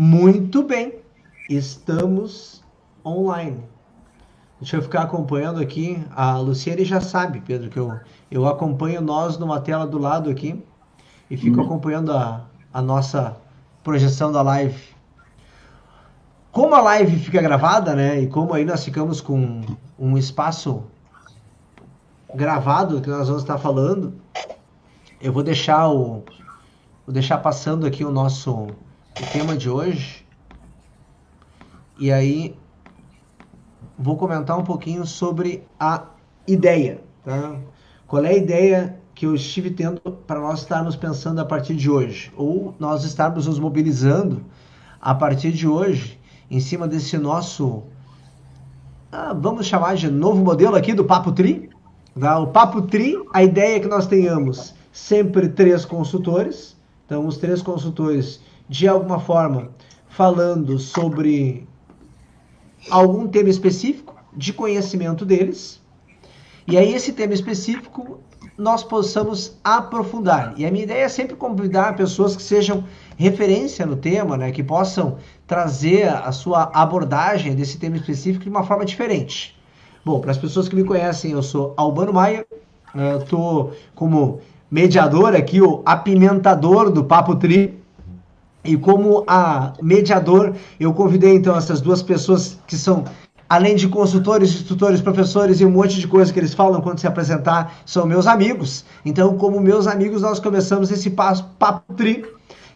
Muito bem, estamos online. Deixa eu ficar acompanhando aqui. A Luciene já sabe, Pedro, que eu acompanho nós numa tela do lado aqui e fico Hum. acompanhando a nossa projeção da live. Como a live fica gravada, né? E como aí nós ficamos com um espaço gravado que nós vamos estar falando, eu vou deixar passando aqui o tema de hoje. E aí vou comentar um pouquinho sobre a ideia, tá? Qual é a ideia que eu estive tendo para nós estarmos pensando a partir de hoje, ou nós estarmos nos mobilizando a partir de hoje, em cima desse nosso, vamos chamar de novo modelo aqui do Papo Tri. Tá? O Papo Tri, a ideia é que nós tenhamos sempre 3 consultores, então os 3 consultores, de alguma forma, falando sobre algum tema específico de conhecimento deles, e aí esse tema específico nós possamos aprofundar. E a minha ideia é sempre convidar pessoas que sejam referência no tema, né, que possam trazer a sua abordagem desse tema específico de uma forma diferente. Bom, para as pessoas que me conhecem, eu sou Albano Maia, estou como mediador aqui, o apimentador do Papo Tri. E como a mediador, eu convidei então essas 2 pessoas que são, além de consultores, instrutores, professores e um monte de coisa que eles falam quando se apresentar, são meus amigos. Então, como meus amigos, nós começamos esse Papo Tri,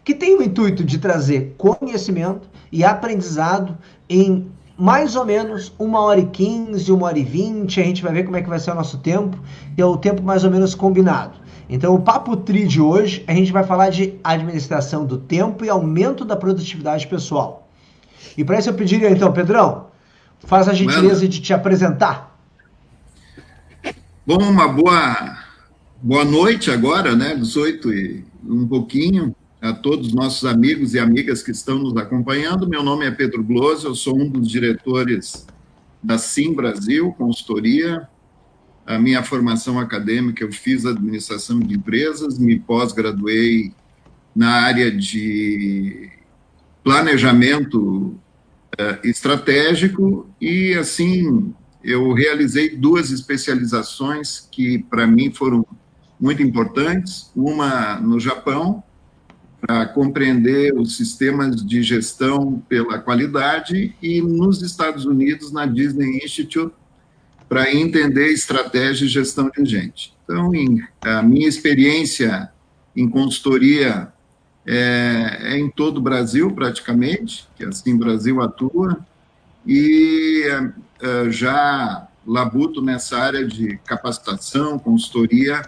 que tem o intuito de trazer conhecimento e aprendizado em mais ou menos 1h15, 1h20. A gente vai ver como é que vai ser o nosso tempo, e é o tempo mais ou menos combinado. Então, o Papo Tri de hoje, a gente vai falar de administração do tempo e aumento da produtividade pessoal. E para isso eu pediria, então, Pedrão, faz a gentileza Manda. de te apresentar. Bom, boa noite agora, né? 18 e um pouquinho, a todos os nossos amigos e amigas que estão nos acompanhando. Meu nome é Pedro Gloso, eu sou um dos diretores da Sim Brasil, consultoria. A minha formação acadêmica, eu fiz administração de empresas, me pós-graduei na área de planejamento estratégico e, assim, eu realizei 2 especializações que, para mim, foram muito importantes. Uma no Japão, para compreender os sistemas de gestão pela qualidade, e nos Estados Unidos, na Disney Institute, para entender estratégia e gestão de gente. Então, a minha experiência em consultoria é em todo o Brasil, praticamente, que assim Brasil atua, e já labuto nessa área de capacitação, consultoria,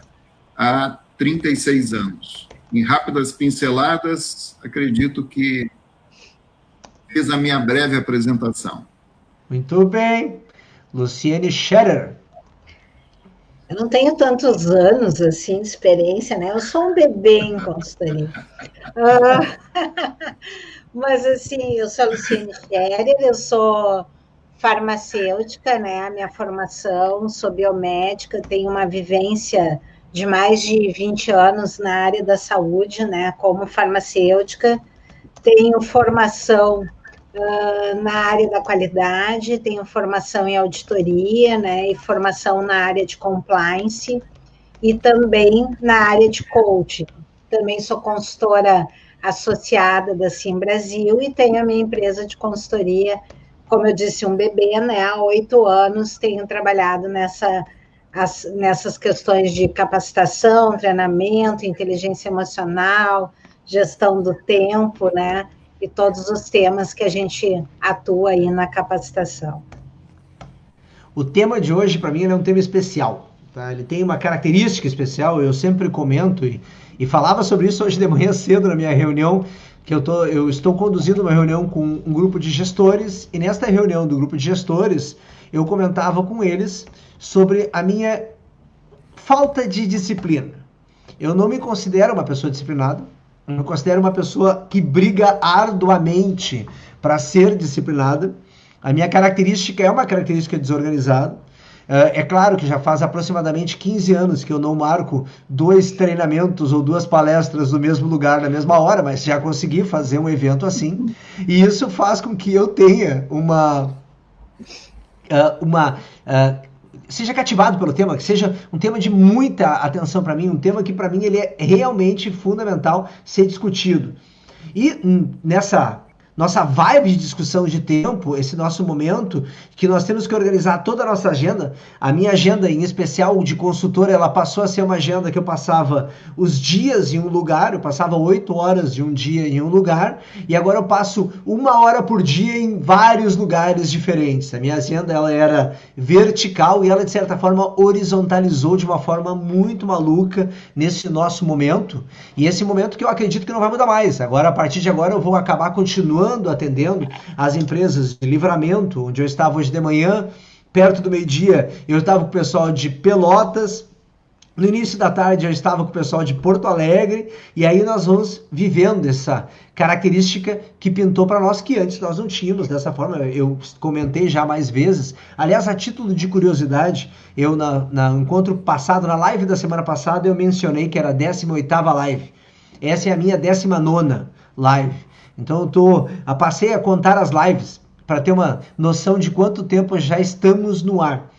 há 36 anos. Em rápidas pinceladas, acredito que fiz a minha breve apresentação. Muito bem. Luciene Scherer. Eu não tenho tantos anos assim de experiência, né? Eu sou um bebê em consultoria. Mas assim, eu sou a Luciene Scherer, eu sou farmacêutica, né? A minha formação, sou biomédica, tenho uma vivência de mais de 20 anos na área da saúde, né? Como farmacêutica, tenho formação na área da qualidade, tenho formação em auditoria, né, e formação na área de compliance e também na área de coaching. Também sou consultora associada da Sim Brasil e tenho a minha empresa de consultoria, como eu disse, um bebê, né, há 8 anos tenho trabalhado nessas questões de capacitação, treinamento, inteligência emocional, gestão do tempo, né, e todos os temas que a gente atua aí na capacitação. O tema de hoje, para mim, é um tema especial. Tá? Ele tem uma característica especial, eu sempre comento e falava sobre isso hoje de manhã cedo na minha reunião, que eu estou conduzindo uma reunião com um grupo de gestores, e nesta reunião do grupo de gestores, eu comentava com eles sobre a minha falta de disciplina. Eu não me considero uma pessoa disciplinada, eu me considero uma pessoa que briga arduamente para ser disciplinada. A minha característica é uma característica desorganizada. É claro que já faz aproximadamente 15 anos que eu não marco 2 treinamentos ou 2 palestras no mesmo lugar na mesma hora, mas já consegui fazer um evento assim, e isso faz com que eu tenha seja cativado pelo tema, que seja um tema de muita atenção para mim, um tema que para mim ele é realmente fundamental ser discutido. E nessa nossa vibe de discussão de tempo, esse nosso momento, que nós temos que organizar toda a nossa agenda, a minha agenda, em especial de consultora, ela passou a ser uma agenda que eu passava os dias em um lugar, eu passava 8 horas de um dia em um lugar, e agora eu passo 1 hora por dia em vários lugares diferentes. A minha agenda, ela era vertical e ela, de certa forma, horizontalizou de uma forma muito maluca nesse nosso momento, e esse momento que eu acredito que não vai mudar mais. Agora, a partir de agora, eu vou acabar continuando atendendo as empresas de Livramento, onde eu estava hoje de manhã, perto do meio-dia, eu estava com o pessoal de Pelotas, no início da tarde eu estava com o pessoal de Porto Alegre, e aí nós vamos vivendo essa característica que pintou para nós, que antes nós não tínhamos dessa forma. Eu comentei já mais vezes. Aliás, a título de curiosidade, eu no encontro passado, na live da semana passada, eu mencionei que era a 18ª live. Essa é a minha 19ª live. Então eu passei a contar as lives para ter uma noção de quanto tempo já estamos no ar.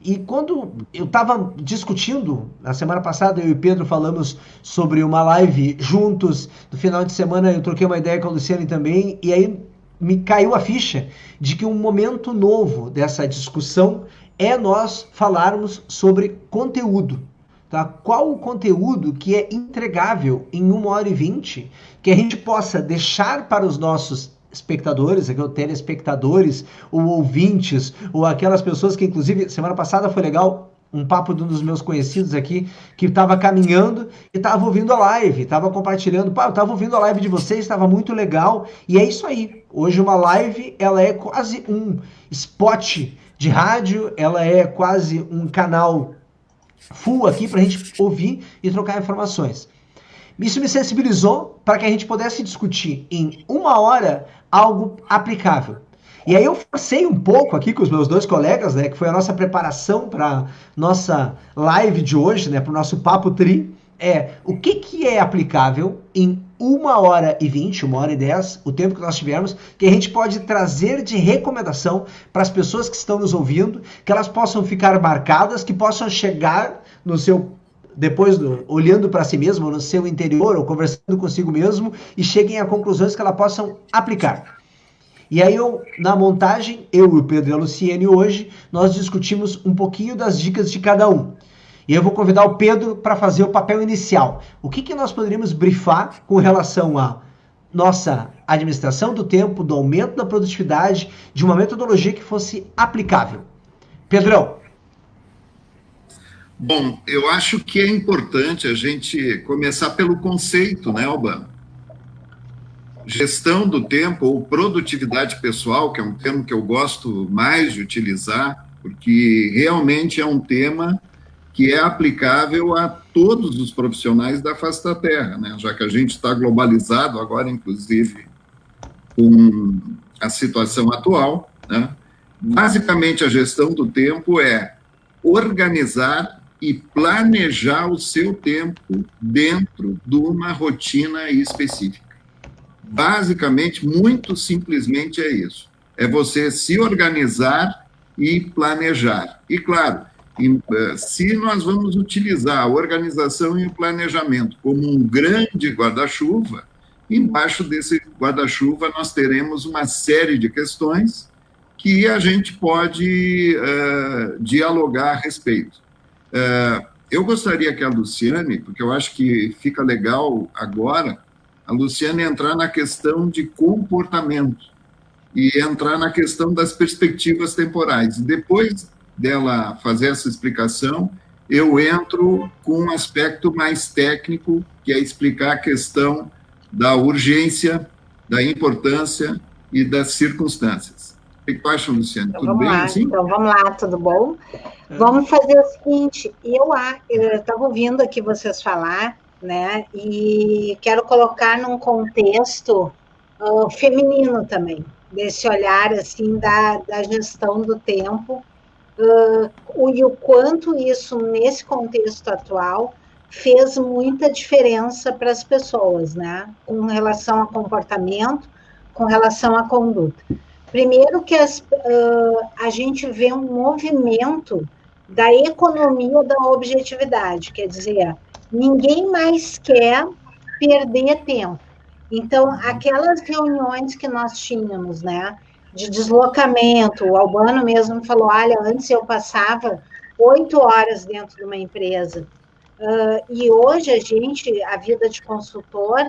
E quando eu estava discutindo, na semana passada eu e o Pedro falamos sobre uma live juntos, no final de semana eu troquei uma ideia com a Luciane também, e aí me caiu a ficha de que um momento novo dessa discussão é nós falarmos sobre conteúdo. Tá? Qual o conteúdo que é entregável em 1h20, que a gente possa deixar para os nossos espectadores, aqui, telespectadores, ou ouvintes, ou aquelas pessoas que, inclusive, semana passada foi legal, um papo de um dos meus conhecidos aqui, que estava caminhando e estava ouvindo a live, estava compartilhando, eu estava ouvindo a live de vocês, estava muito legal, e é isso aí. Hoje uma live, ela é quase um spot de rádio, ela é quase um canal full aqui para a gente ouvir e trocar informações. Isso me sensibilizou para que a gente pudesse discutir em 1 hora algo aplicável. E aí eu forcei um pouco aqui com os meus 2 colegas, né, que foi a nossa preparação para nossa live de hoje, né, para o nosso Papo Tri, o que é aplicável em 1h20, 1h10, o tempo que nós tivermos, que a gente pode trazer de recomendação para as pessoas que estão nos ouvindo, que elas possam ficar marcadas, que possam chegar no seu, depois olhando para si mesmo, no seu interior, ou conversando consigo mesmo, e cheguem a conclusões que elas possam aplicar. E aí na montagem, eu e o Pedro e a Luciene hoje, nós discutimos um pouquinho das dicas de cada um. E eu vou convidar o Pedro para fazer o papel inicial. O que nós poderíamos brifar com relação à nossa administração do tempo, do aumento da produtividade, de uma metodologia que fosse aplicável? Pedrão. Bom, eu acho que é importante a gente começar pelo conceito, né, Albano? Gestão do tempo ou produtividade pessoal, que é um termo que eu gosto mais de utilizar, porque realmente é um tema que é aplicável a todos os profissionais da face da Terra, né? Já que a gente está globalizado agora, inclusive, com a situação atual, né? Basicamente, a gestão do tempo é organizar e planejar o seu tempo dentro de uma rotina específica. Basicamente, muito simplesmente é isso. É você se organizar e planejar. E, claro, se nós vamos utilizar a organização e o planejamento como um grande guarda-chuva, embaixo desse guarda-chuva nós teremos uma série de questões que a gente pode dialogar a respeito. Eu gostaria que a Luciane, porque eu acho que fica legal agora, a Luciane entrar na questão de comportamento e entrar na questão das perspectivas temporais. Depois dela fazer essa explicação, eu entro com um aspecto mais técnico, que é explicar a questão da urgência, da importância e das circunstâncias. O que tu acha, Luciane? Então, tudo bem assim? Então, vamos lá, tudo bom? Vamos fazer o seguinte, eu estava ouvindo aqui vocês falar, né, e quero colocar num contexto feminino também, desse olhar, assim, da gestão do tempo, e o quanto isso, nesse contexto atual, fez muita diferença para as pessoas, né? Com relação a comportamento, com relação à conduta. Primeiro que a gente vê um movimento da economia da objetividade, quer dizer, ninguém mais quer perder tempo. Então, aquelas reuniões que nós tínhamos, né, de deslocamento, o Albano mesmo falou, olha, antes eu passava 8 horas dentro de uma empresa, e hoje a vida de consultor,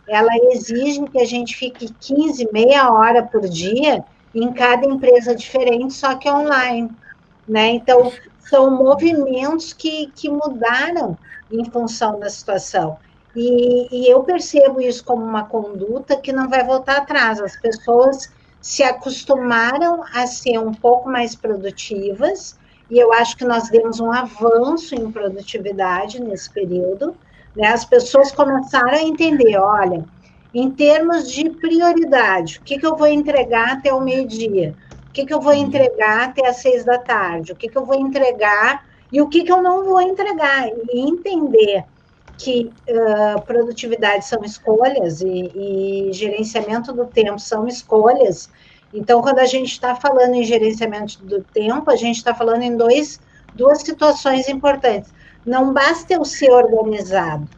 ela exige que a gente fique 15, meia hora por dia em cada empresa diferente, só que online, né? Então, são movimentos que mudaram em função da situação. E eu percebo isso como uma conduta que não vai voltar atrás. As pessoas se acostumaram a ser um pouco mais produtivas, e eu acho que nós demos um avanço em produtividade nesse período, né? As pessoas começaram a entender, olha, em termos de prioridade, o que eu vou entregar até o meio-dia? O que eu vou entregar até às 6 da tarde? O que eu vou entregar e o que eu não vou entregar? E entender que produtividade são escolhas e gerenciamento do tempo são escolhas. Então, quando a gente está falando em gerenciamento do tempo, a gente está falando em duas situações importantes. Não basta eu ser organizado.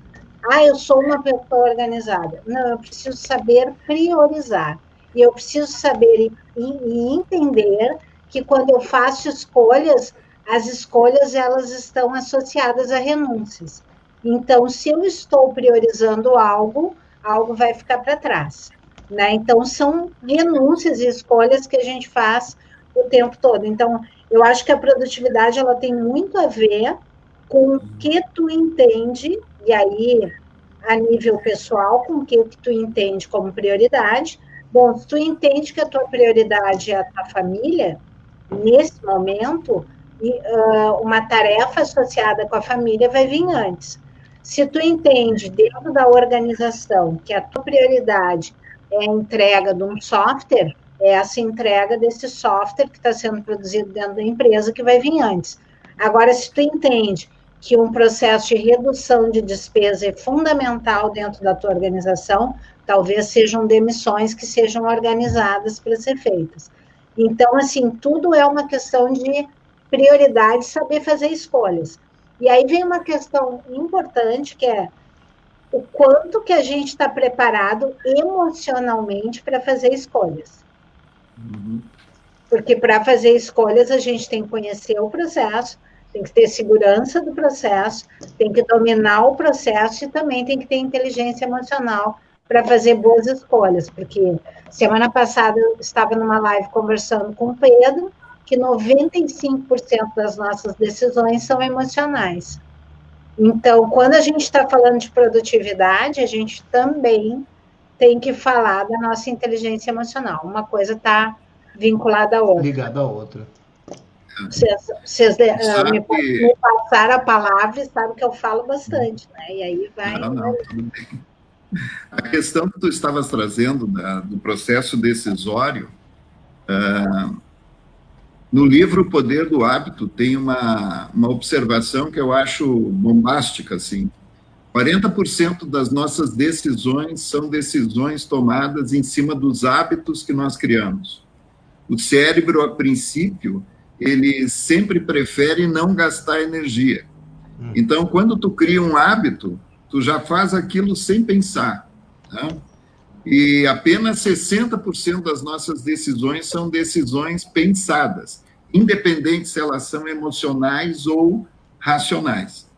Eu sou uma pessoa organizada. Não, eu preciso saber priorizar. E eu preciso saber e entender que quando eu faço escolhas, as escolhas elas estão associadas a renúncias. Então, se eu estou priorizando algo, algo vai ficar para trás, né? Então, são renúncias e escolhas que a gente faz o tempo todo. Então, eu acho que a produtividade ela tem muito a ver com o que tu entende, e aí, a nível pessoal, com o que tu entende como prioridade. Bom, se tu entende que a tua prioridade é a tua família, nesse momento, uma tarefa associada com a família vai vir antes. Se tu entende, dentro da organização, que a tua prioridade é a entrega de um software, é essa entrega desse software que está sendo produzido dentro da empresa que vai vir antes. Agora, se tu entende que um processo de redução de despesa é fundamental dentro da tua organização, talvez sejam demissões que sejam organizadas para ser feitas. Então, assim, tudo é uma questão de prioridade, saber fazer escolhas. E aí vem uma questão importante, que é o quanto que a gente está preparado emocionalmente para fazer escolhas. Porque para fazer escolhas, a gente tem que conhecer o processo, tem que ter segurança do processo, tem que dominar o processo e também tem que ter inteligência emocional para fazer boas escolhas. Porque semana passada eu estava numa live conversando com o Pedro, que 95% das nossas decisões são emocionais. Então, quando a gente está falando de produtividade, a gente também tem que falar da nossa inteligência emocional. Uma coisa está vinculada à outra. Ligada à outra. Vocês me passaram a palavra e sabem que eu falo bastante, né? E aí vai... Não, tudo bem. A questão que tu estavas trazendo do processo decisório, no livro O Poder do Hábito tem uma observação que eu acho bombástica, assim. 40% das nossas decisões são decisões tomadas em cima dos hábitos que nós criamos. O cérebro, a princípio, ele sempre prefere não gastar energia. Então, quando tu cria um hábito, tu já faz aquilo sem pensar, né? E apenas 60% das nossas decisões são decisões pensadas, independente se elas são emocionais ou racionais.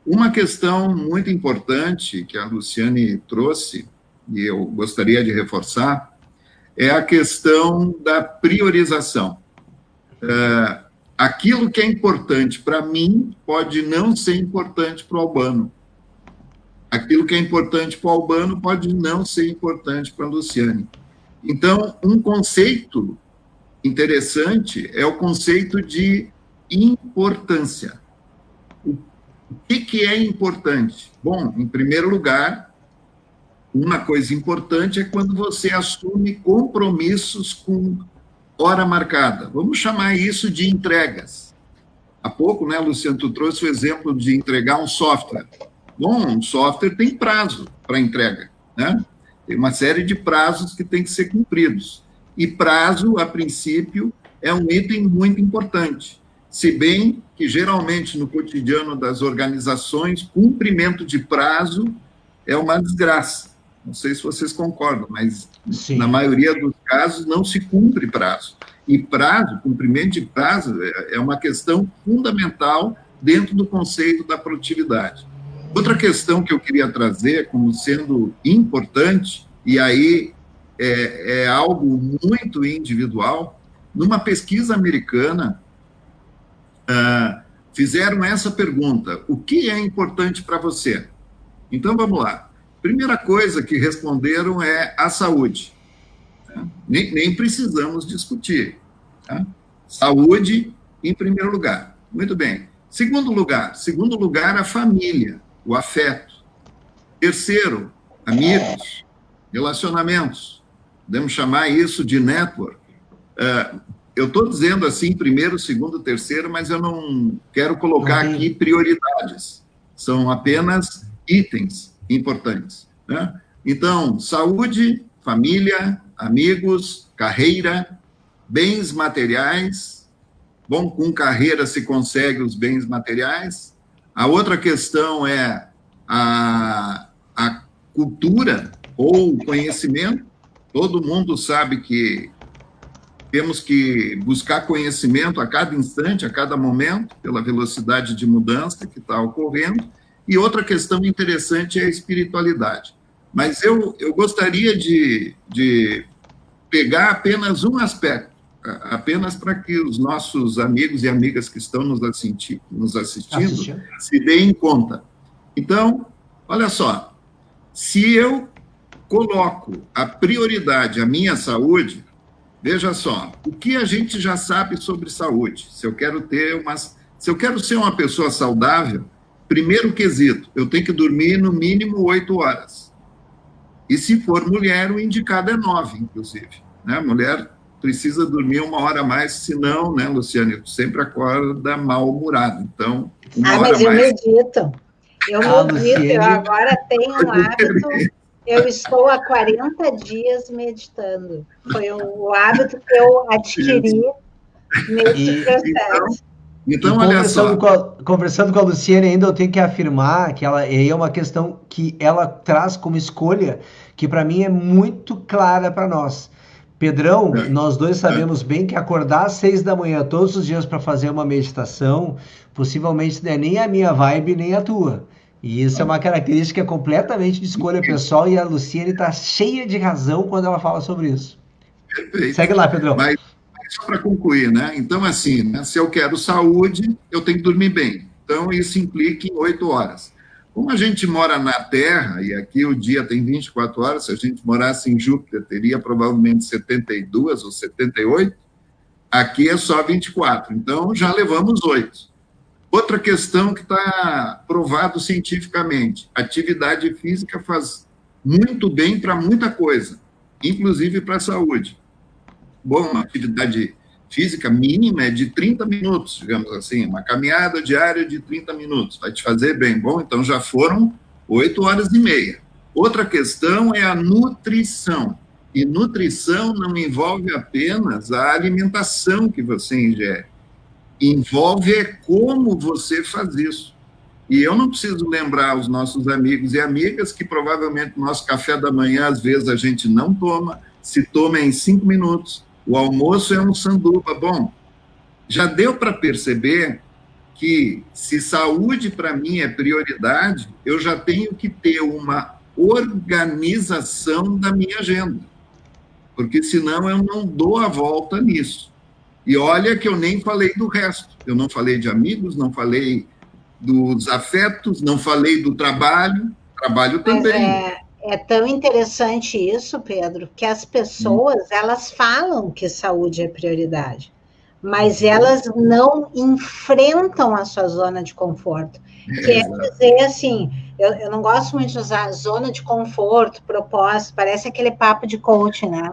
Uma questão muito importante que a Luciane trouxe, e eu gostaria de reforçar, é a questão da priorização. Aquilo que é importante para mim pode não ser importante para o Albano. Aquilo que é importante para o Albano pode não ser importante para a Luciane. Então, um conceito interessante é o conceito de importância. O que é importante? Bom, em primeiro lugar, uma coisa importante é quando você assume compromissos com hora marcada. Vamos chamar isso de entregas. há pouco, né, Luciano, tu trouxe o exemplo de entregar um software. Bom, um software tem prazo para entrega, né? Tem uma série de prazos que têm que ser cumpridos. E prazo, a princípio, é um item muito importante. Se bem que, geralmente, no cotidiano das organizações, cumprimento de prazo é uma desgraça. Não sei se vocês concordam, mas Sim. Na maioria dos casos não se cumpre prazo. E prazo, cumprimento de prazo, é uma questão fundamental dentro do conceito da produtividade. Outra questão que eu queria trazer como sendo importante, e aí é algo muito individual, numa pesquisa americana, fizeram essa pergunta: o que é importante para você? Então, vamos lá. Primeira coisa que responderam é a saúde. Nem precisamos discutir. Tá? Saúde em primeiro lugar. Muito bem. Segundo lugar, a família, o afeto. Terceiro, amigos, relacionamentos. Podemos chamar isso de network. Eu estou dizendo assim, primeiro, segundo, terceiro, mas eu não quero colocar aqui prioridades. São apenas itens importantes. Né? Então, saúde, família, amigos, carreira, bens materiais. Bom, com carreira se consegue os bens materiais. A outra questão é a cultura ou conhecimento. Todo mundo sabe que temos que buscar conhecimento a cada instante, a cada momento, pela velocidade de mudança que está ocorrendo. E outra questão interessante é a espiritualidade. Mas eu gostaria de pegar apenas um aspecto, apenas para que os nossos amigos e amigas que estão nos assistindo se deem conta. Então, olha só, se eu coloco a prioridade à minha saúde, veja só, o que a gente já sabe sobre saúde? Se eu quero ser uma pessoa saudável, primeiro quesito, eu tenho que dormir no mínimo 8 horas. E se for mulher, o indicado é 9, inclusive. Né? A mulher precisa dormir 1 hora a mais, senão, né, Luciane, sempre acorda mal-humorado. Então, 1 hora mas eu mais... medito. Eu agora tenho um hábito, eu estou há 40 dias meditando. Foi o hábito que eu adquiri nesse processo. Então, olha só. Conversando com a Luciane, ainda eu tenho que afirmar que é uma questão que ela traz como escolha, que para mim é muito clara para nós. Pedrão, nós dois sabemos bem que acordar às 6 da manhã todos os dias para fazer uma meditação, possivelmente não é nem a minha vibe, nem a tua. E isso é uma característica completamente de escolha pessoal, e a Luciane está cheia de razão quando ela fala sobre isso. Perfeito. Segue lá, Pedrão. Mas só para concluir, né? Então, assim, né? Se eu quero saúde, eu tenho que dormir bem. Então, isso implica em 8 horas. Como a gente mora na Terra, e aqui o dia tem 24 horas, se a gente morasse em Júpiter, teria provavelmente 72 ou 78, aqui é só 24. Então, já levamos 8. Outra questão que está provado cientificamente, atividade física faz muito bem para muita coisa, inclusive para a saúde. Bom, uma atividade física mínima é de 30 minutos, digamos assim, uma caminhada diária de 30 minutos, vai te fazer bem. Bom, então já foram 8 horas e meia. Outra questão é a nutrição. E nutrição não envolve apenas a alimentação que você ingere, envolve como você faz isso. E eu não preciso lembrar aos nossos amigos e amigas que provavelmente o nosso café da manhã, às vezes, a gente não toma, se toma em 5 minutos. O almoço é um sanduba. Bom, já deu para perceber que se saúde para mim é prioridade, eu já tenho que ter uma organização da minha agenda, porque senão eu não dou a volta nisso. E olha que eu nem falei do resto. Eu não falei de amigos, não falei dos afetos, não falei do trabalho. Trabalho também. É tão interessante isso, Pedro, que as pessoas, elas falam que saúde é prioridade, mas elas não enfrentam a sua zona de conforto. Quer dizer, assim, eu não gosto muito de usar zona de conforto, propósito, parece aquele papo de coach, né?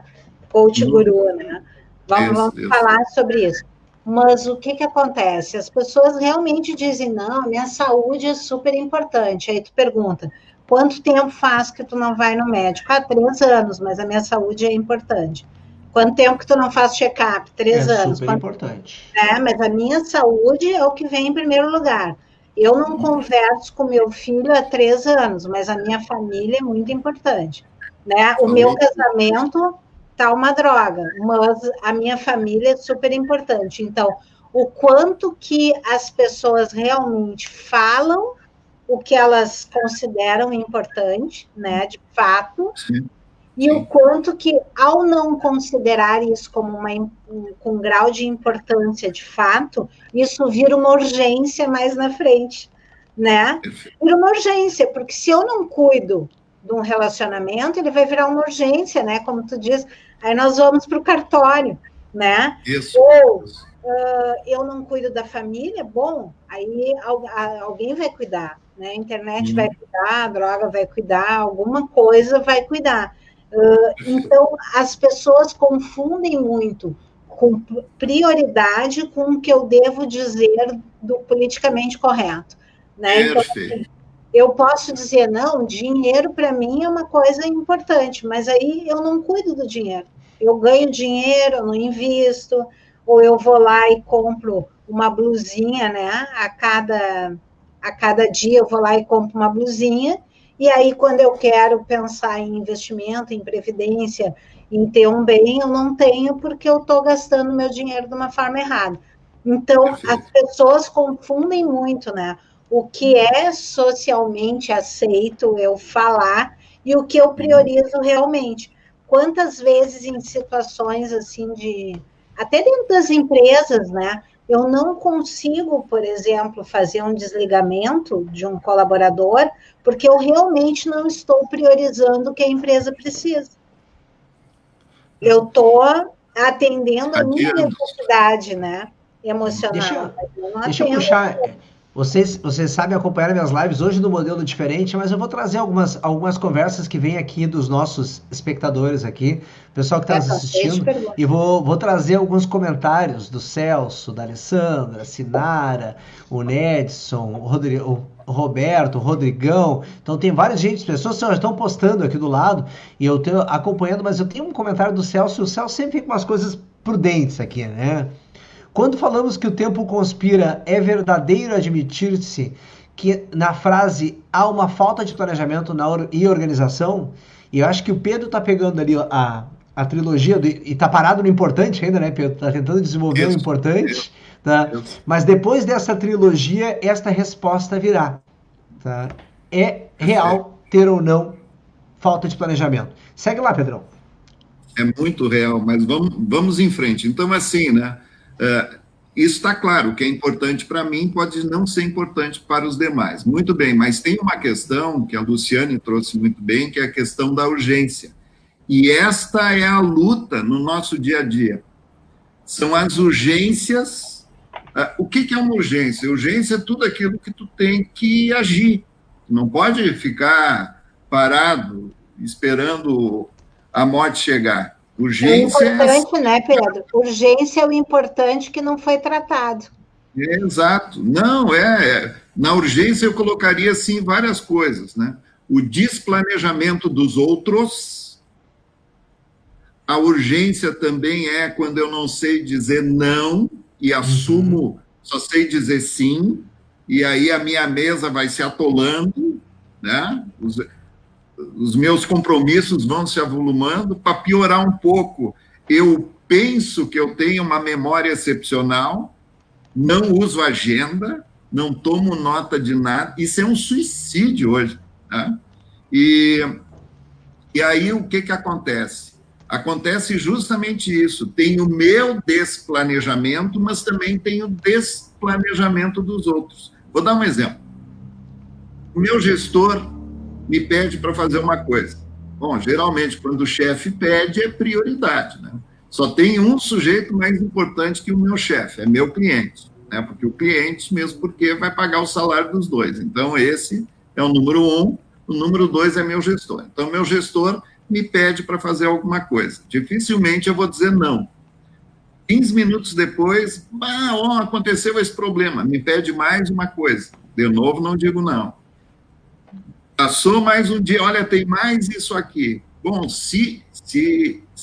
Coach guru, né? Vamos falar sobre isso. Mas o que acontece? As pessoas realmente dizem, não, a minha saúde é super importante. Aí tu pergunta, quanto tempo faz que tu não vai no médico? 3 anos, mas a minha saúde é importante. Quanto tempo que tu não faz check-up? 3 anos. Super importante. Mas a minha saúde é o que vem em primeiro lugar. Eu não converso com meu filho há 3 anos, mas a minha família é muito importante. Né? O meu casamento tá uma droga, mas a minha família é super importante. Então, o quanto que as pessoas realmente falam o que elas consideram importante, né, de fato, e o quanto que, ao não considerar isso como com um grau de importância de fato, isso vira uma urgência mais na frente, né? Vira uma urgência, porque se eu não cuido de um relacionamento, ele vai virar uma urgência, né? Como tu diz, aí nós vamos para o cartório, né? Isso. Ou eu não cuido da família, bom, aí alguém vai cuidar, né? A internet vai cuidar, a droga vai cuidar, alguma coisa vai cuidar. Então, as pessoas confundem muito com prioridade com o que eu devo dizer do politicamente correto, né? Então, assim, eu posso dizer, não, dinheiro para mim é uma coisa importante, mas aí eu não cuido do dinheiro. Eu ganho dinheiro, eu não invisto, ou eu vou lá e compro uma blusinha, né? A cada dia eu vou lá e compro uma blusinha, e aí quando eu quero pensar em investimento, em previdência, em ter um bem, eu não tenho porque eu estou gastando meu dinheiro de uma forma errada. Então, as pessoas confundem muito, né? O que é socialmente aceito eu falar e o que eu priorizo realmente. Quantas vezes em situações assim até dentro das empresas, né? Eu não consigo, por exemplo, fazer um desligamento de um colaborador porque eu realmente não estou priorizando o que a empresa precisa. Eu estou atendendo a minha necessidade, né? Emocional. Deixa eu puxar. Vocês sabem acompanhar minhas lives hoje do modelo diferente, mas eu vou trazer algumas conversas que vêm aqui dos nossos espectadores aqui, pessoal que está nos assistindo, e vou trazer alguns comentários do Celso, da Alessandra, Sinara, o Nedson, o Roberto, o Rodrigão. Então tem várias pessoas já estão postando aqui do lado, e eu estou acompanhando, mas eu tenho um comentário do Celso, e o Celso sempre fica com umas coisas prudentes aqui, né? Quando falamos que o tempo conspira, é verdadeiro admitir-se que na frase há uma falta de planejamento e organização? E eu acho que o Pedro está pegando ali a trilogia e está parado no importante ainda, né, Pedro? Está tentando desenvolver o importante, tá? Mas depois dessa trilogia, esta resposta virá. Tá? É real ter ou não falta de planejamento? Segue lá, Pedrão. É muito real, mas vamos em frente. Então, assim, né? Isso está claro, o que é importante para mim pode não ser importante para os demais. Muito bem, mas tem uma questão que a Luciane trouxe muito bem, que é a questão da urgência. E esta é a luta no nosso dia a dia. São as urgências. O que é uma urgência? Urgência é tudo aquilo que tu tem que agir. Tu não pode ficar parado esperando a morte chegar. Urgência é importante, né, Pedro? Urgência é o importante que não foi tratado. Exato. Não, na urgência eu colocaria, assim, várias coisas, né? O desplanejamento dos outros. A urgência também é quando eu não sei dizer não e assumo, só sei dizer sim, e aí a minha mesa vai se atolando, né? Os meus compromissos vão se avolumando. Para piorar um pouco, eu penso que eu tenho uma memória excepcional, não uso agenda, não tomo nota de nada. Isso é um suicídio hoje. Né? E aí o que acontece? Acontece justamente isso. Tem o meu desplanejamento, mas também tem o desplanejamento dos outros. Vou dar um exemplo. O meu gestor me pede para fazer uma coisa. Bom, geralmente, quando o chefe pede, é prioridade, né? Só tem um sujeito mais importante que o meu chefe, é meu cliente, né? Porque o cliente, mesmo porque vai pagar o salário dos dois. Então, esse é o número 1, o número 2 é meu gestor. Então, meu gestor me pede para fazer alguma coisa. Dificilmente eu vou dizer não. 15 minutos depois, aconteceu esse problema, me pede mais uma coisa. De novo, não digo não. Passou mais um dia, olha, tem mais isso aqui. Bom, se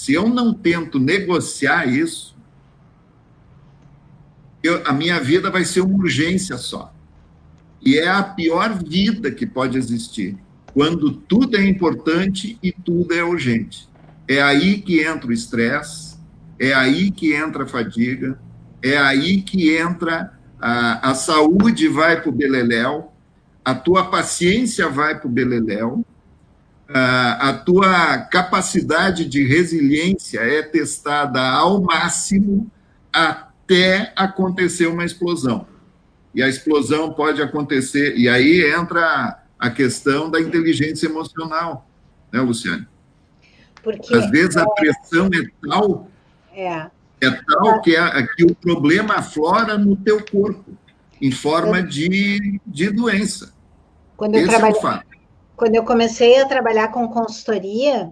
eu não tento negociar isso, a minha vida vai ser uma urgência só. E é a pior vida que pode existir, quando tudo é importante e tudo é urgente. É aí que entra o estresse, é aí que entra a fadiga, é aí que entra a saúde vai para o beleléu, a tua paciência vai para o beleléu, a tua capacidade de resiliência é testada ao máximo até acontecer uma explosão. E a explosão pode acontecer, e aí entra a questão da inteligência emocional, né, Luciane? Porque às vezes a pressão é tal que o problema aflora no teu corpo, em forma de doença. Quando eu comecei a trabalhar com consultoria,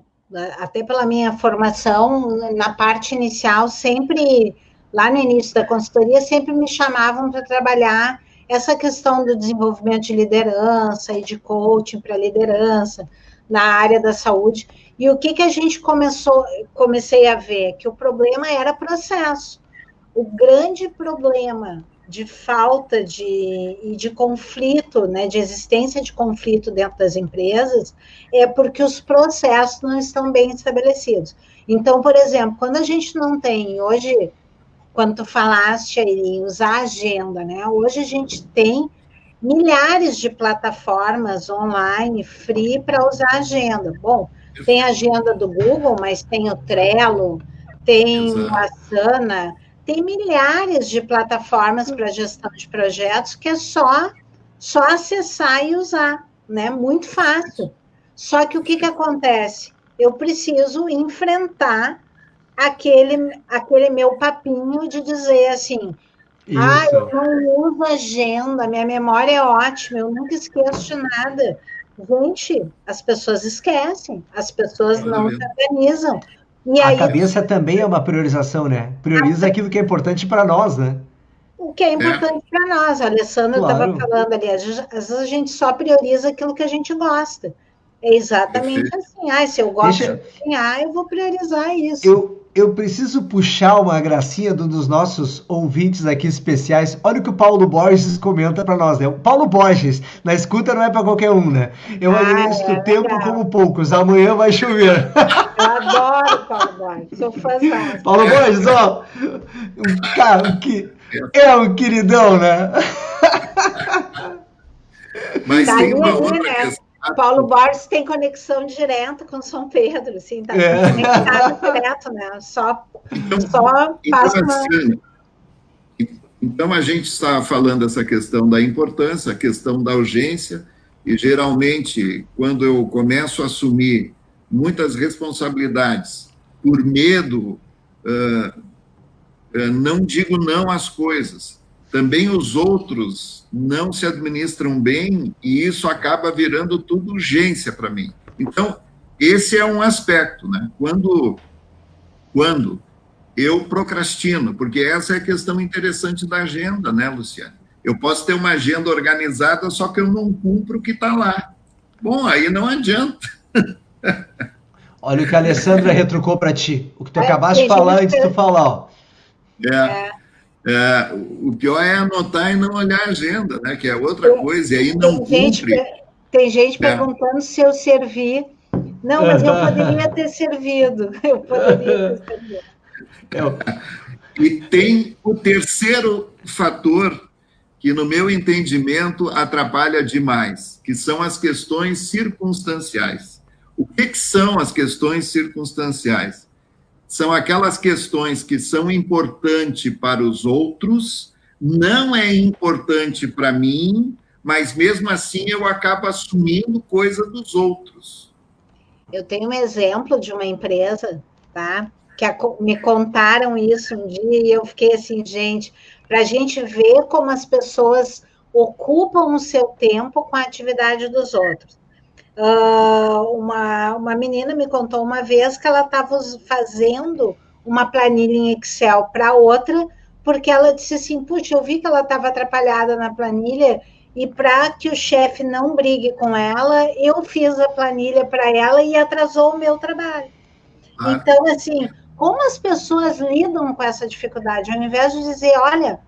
até pela minha formação, na parte inicial, sempre, lá no início da consultoria, sempre me chamavam para trabalhar essa questão do desenvolvimento de liderança e de coaching para liderança na área da saúde. E o que a gente comecei a ver? Que o problema era processo. O grande problema de falta de conflito, né, de existência de conflito dentro das empresas, é porque os processos não estão bem estabelecidos. Então, por exemplo, quando a gente não tem, hoje, quando tu falaste em usar a agenda, né, hoje a gente tem milhares de plataformas online free para usar a agenda. Bom, tem a agenda do Google, mas tem o Trello, tem o Asana, tem milhares de plataformas para gestão de projetos que é só acessar e usar, né? Muito fácil. Só que o que acontece? Eu preciso enfrentar aquele meu papinho de dizer assim, eu não uso agenda, minha memória é ótima, eu nunca esqueço de nada. Gente, as pessoas esquecem, as pessoas não se organizam. E a cabeça também é uma priorização, né? Prioriza aquilo que é importante para nós, né? O que é importante para nós. A Alessandra estava falando ali, às vezes a gente só prioriza aquilo que a gente gosta. É exatamente assim. Se eu gosto de cozinhar, eu vou priorizar isso. Eu preciso puxar uma gracinha dos nossos ouvintes aqui especiais. Olha o que o Paulo Borges comenta para nós, né? O Paulo Borges, na escuta não é para qualquer um, né? Eu administro o tempo como poucos, amanhã vai chover. Eu adoro o Paulo Borges, sou fãzão. Paulo Borges, ó, um cara que é um queridão, né? Mas tem uma outra questão. Paulo Borges tem conexão direta com São Pedro, assim, tá conectado direto, né? Só passa uma... Então, a gente está falando essa questão da importância, a questão da urgência, e geralmente, quando eu começo a assumir muitas responsabilidades por medo, não digo não às coisas. Também os outros não se administram bem e isso acaba virando tudo urgência para mim. Então, esse é um aspecto, né? Quando eu procrastino, porque essa é a questão interessante da agenda, né, Luciane? Eu posso ter uma agenda organizada, só que eu não cumpro o que está lá. Bom, aí não adianta. Olha o que a Alessandra retrucou para ti. O que tu acabaste de falar antes de tu falar, ó. O pior é anotar e não olhar a agenda, né? Que é outra coisa, e aí não cumpre. Tem gente perguntando se eu servi. Não, mas eu poderia ter servido. Eu poderia ter servido. E tem o terceiro fator que, no meu entendimento, atrapalha demais, que são as questões circunstanciais. O que são as questões circunstanciais? São aquelas questões que são importantes para os outros, não é importante para mim, mas mesmo assim eu acabo assumindo coisa dos outros. Eu tenho um exemplo de uma empresa, tá? Que me contaram isso um dia e eu fiquei assim, gente, para a gente ver como as pessoas ocupam o seu tempo com a atividade dos outros. Uma menina me contou uma vez que ela estava fazendo uma planilha em Excel para outra, porque ela disse assim, puxa, eu vi que ela estava atrapalhada na planilha, e para que o chefe não brigue com ela, eu fiz a planilha para ela e atrasou o meu trabalho. Claro. Então, assim, como as pessoas lidam com essa dificuldade? Ao invés de dizer, olha,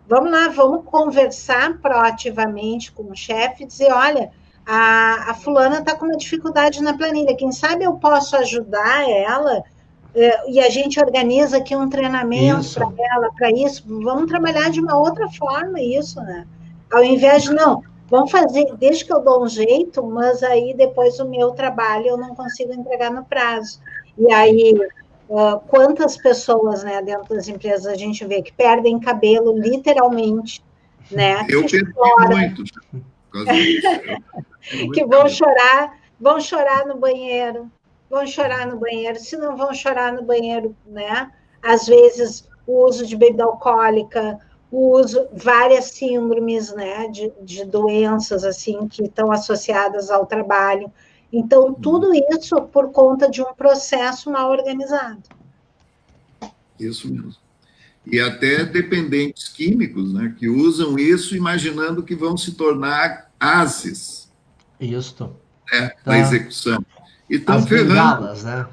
vamos lá, vamos conversar proativamente com o chefe, dizer, olha, a fulana está com uma dificuldade na planilha, quem sabe eu posso ajudar ela, e a gente organiza aqui um treinamento para ela, para isso, vamos trabalhar de uma outra forma isso, né? Ao invés de, não, vamos fazer, desde que eu dou um jeito, mas aí depois o meu trabalho eu não consigo entregar no prazo. E aí, quantas pessoas, né, dentro das empresas a gente vê que perdem cabelo, literalmente, né? Eu que perdi choram, muito por causa disso. que vão chorar no banheiro, vão chorar no banheiro, se não vão chorar no banheiro, né? Às vezes, o uso de bebida alcoólica, o uso, várias síndromes, né, de doenças, assim, que estão associadas ao trabalho. Então, tudo isso por conta de um processo mal organizado. Isso mesmo. E até dependentes químicos, né, que usam isso imaginando que vão se tornar ases. Isso. Né, na execução. E estão ferrando. Bengalas, né?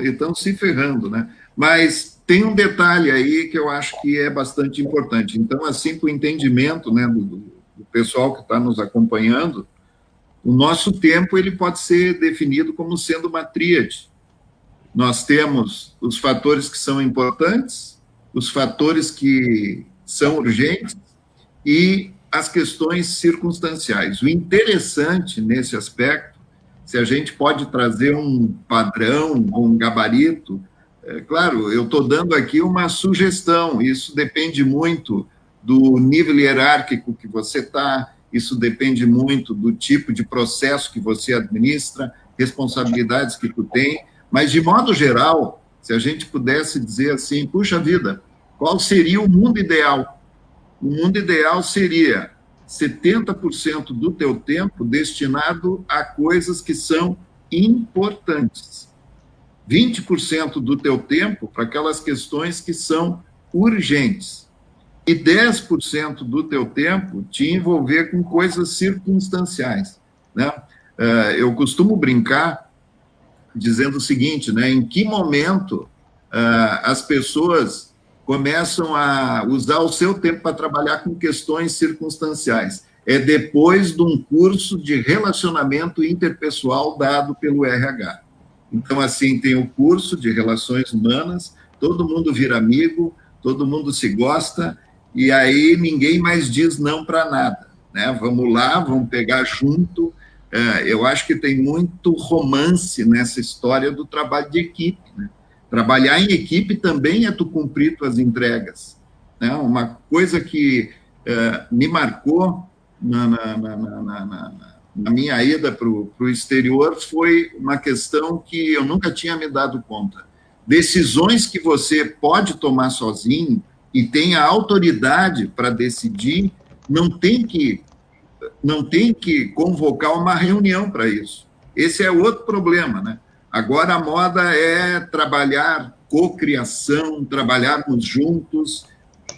Então se ferrando, né? Mas tem um detalhe aí que eu acho que é bastante importante. Então, assim, com o entendimento, né, do pessoal que está nos acompanhando, o nosso tempo ele pode ser definido como sendo uma tríade. Nós temos os fatores que são importantes, os fatores que são urgentes e as questões circunstanciais. O interessante nesse aspecto, se a gente pode trazer um padrão, um gabarito, claro, eu estou dando aqui uma sugestão, isso depende muito do nível hierárquico que você está, isso depende muito do tipo de processo que você administra, responsabilidades que tu tem, mas, de modo geral, se a gente pudesse dizer assim, puxa vida, qual seria o mundo ideal? O mundo ideal seria 70% do teu tempo destinado a coisas que são importantes. 20% do teu tempo para aquelas questões que são urgentes. E 10% do teu tempo te envolver com coisas circunstanciais. Né? Eu costumo brincar dizendo o seguinte, né? Em que momento as pessoas começam a usar o seu tempo para trabalhar com questões circunstanciais? É depois de um curso de relacionamento interpessoal dado pelo RH. Então, assim, tem o curso de relações humanas, todo mundo vira amigo, todo mundo se gosta, e aí ninguém mais diz não para nada. Né? Vamos lá, vamos pegar junto. Eu acho que tem muito romance nessa história do trabalho de equipe. Né? Trabalhar em equipe também é tu cumprir tuas entregas. Né? Uma coisa que me marcou na minha ida para o exterior foi uma questão que eu nunca tinha me dado conta. Decisões que você pode tomar sozinho e tem a autoridade para decidir, não tem que convocar uma reunião para isso. Esse é outro problema, né? Agora a moda é trabalhar cocriação, trabalharmos juntos,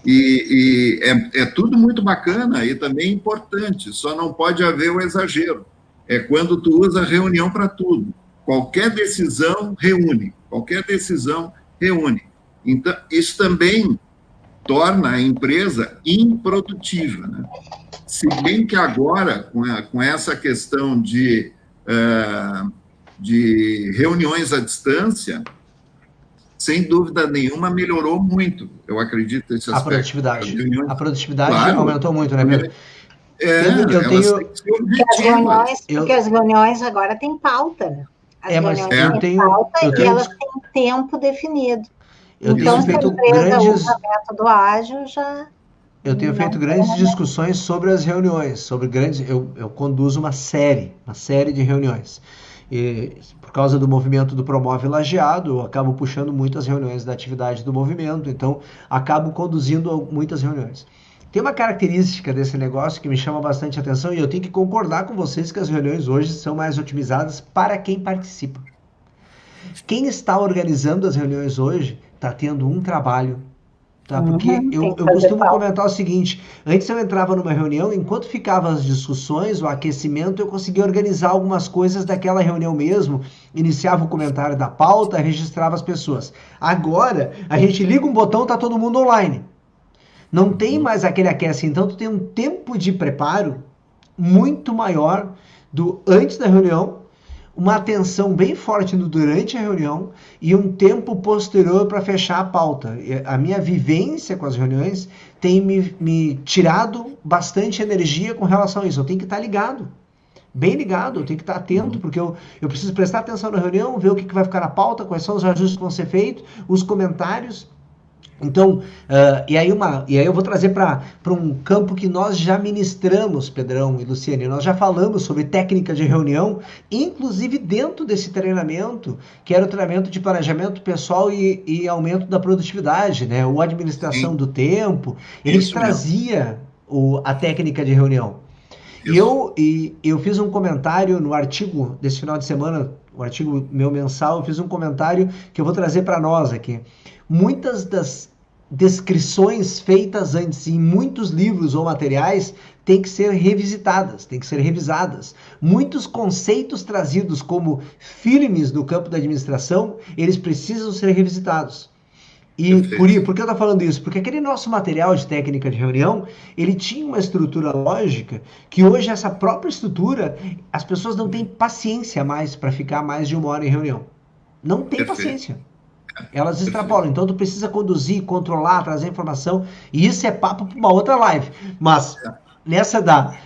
e é tudo muito bacana e também importante, só não pode haver o exagero. É quando tu usa reunião para tudo. Qualquer decisão reúne, Então, isso também torna a empresa improdutiva, né? Se bem que agora, com essa questão de reuniões à distância, sem dúvida nenhuma, melhorou muito, eu acredito, esse aspecto. A produtividade claro, aumentou muito, né, Pedro? Porque as reuniões agora têm pauta, né? As reuniões têm pauta e elas têm tempo definido. Então, se a empresa usa método ágil, já... Eu tenho feito grandes discussões sobre as reuniões, eu conduzo uma série de reuniões. E, por causa do movimento do Promove Lajeado, eu acabo puxando muitas reuniões da atividade do movimento, então acabo conduzindo muitas reuniões. Tem uma característica desse negócio que me chama bastante atenção e eu tenho que concordar com vocês que as reuniões hoje são mais otimizadas para quem participa. Quem está organizando as reuniões hoje está tendo um trabalho. Tá? Porque eu costumo comentar o seguinte, antes eu entrava numa reunião, enquanto ficavam as discussões, o aquecimento, eu conseguia organizar algumas coisas daquela reunião mesmo, iniciava o comentário da pauta, registrava as pessoas. Agora, a gente liga um botão, tá todo mundo online. Não tem mais aquele aquece, então tu tem um tempo de preparo muito maior do antes da reunião, uma atenção bem forte no durante a reunião e um tempo posterior para fechar a pauta. A minha vivência com as reuniões tem me tirado bastante energia com relação a isso. Eu tenho que estar ligado, bem ligado, eu tenho que estar atento, porque eu preciso prestar atenção na reunião, ver o que vai ficar na pauta, quais são os ajustes que vão ser feitos, os comentários. Então, e aí eu vou trazer para um campo que nós já ministramos, Pedrão e Luciane, nós já falamos sobre técnica de reunião, inclusive dentro desse treinamento, que era o treinamento de planejamento pessoal e aumento da produtividade, né? O administração do tempo, eles trazia a técnica de reunião. E eu fiz um comentário no artigo desse final de semana, o artigo meu mensal, eu fiz um comentário que eu vou trazer para nós aqui. Muitas das descrições feitas antes em muitos livros ou materiais têm que ser revisitadas, têm que ser revisadas. Muitos conceitos trazidos como filmes no campo da administração, eles precisam ser revisitados. E por que eu estou falando isso? Porque aquele nosso material de técnica de reunião, ele tinha uma estrutura lógica que hoje essa própria estrutura, as pessoas não têm paciência mais para ficar mais de 1 hora em reunião. Não tem paciência. Elas extrapolam. Então, tu precisa conduzir, controlar, trazer informação. E isso é papo para uma outra live. Mas, nessa da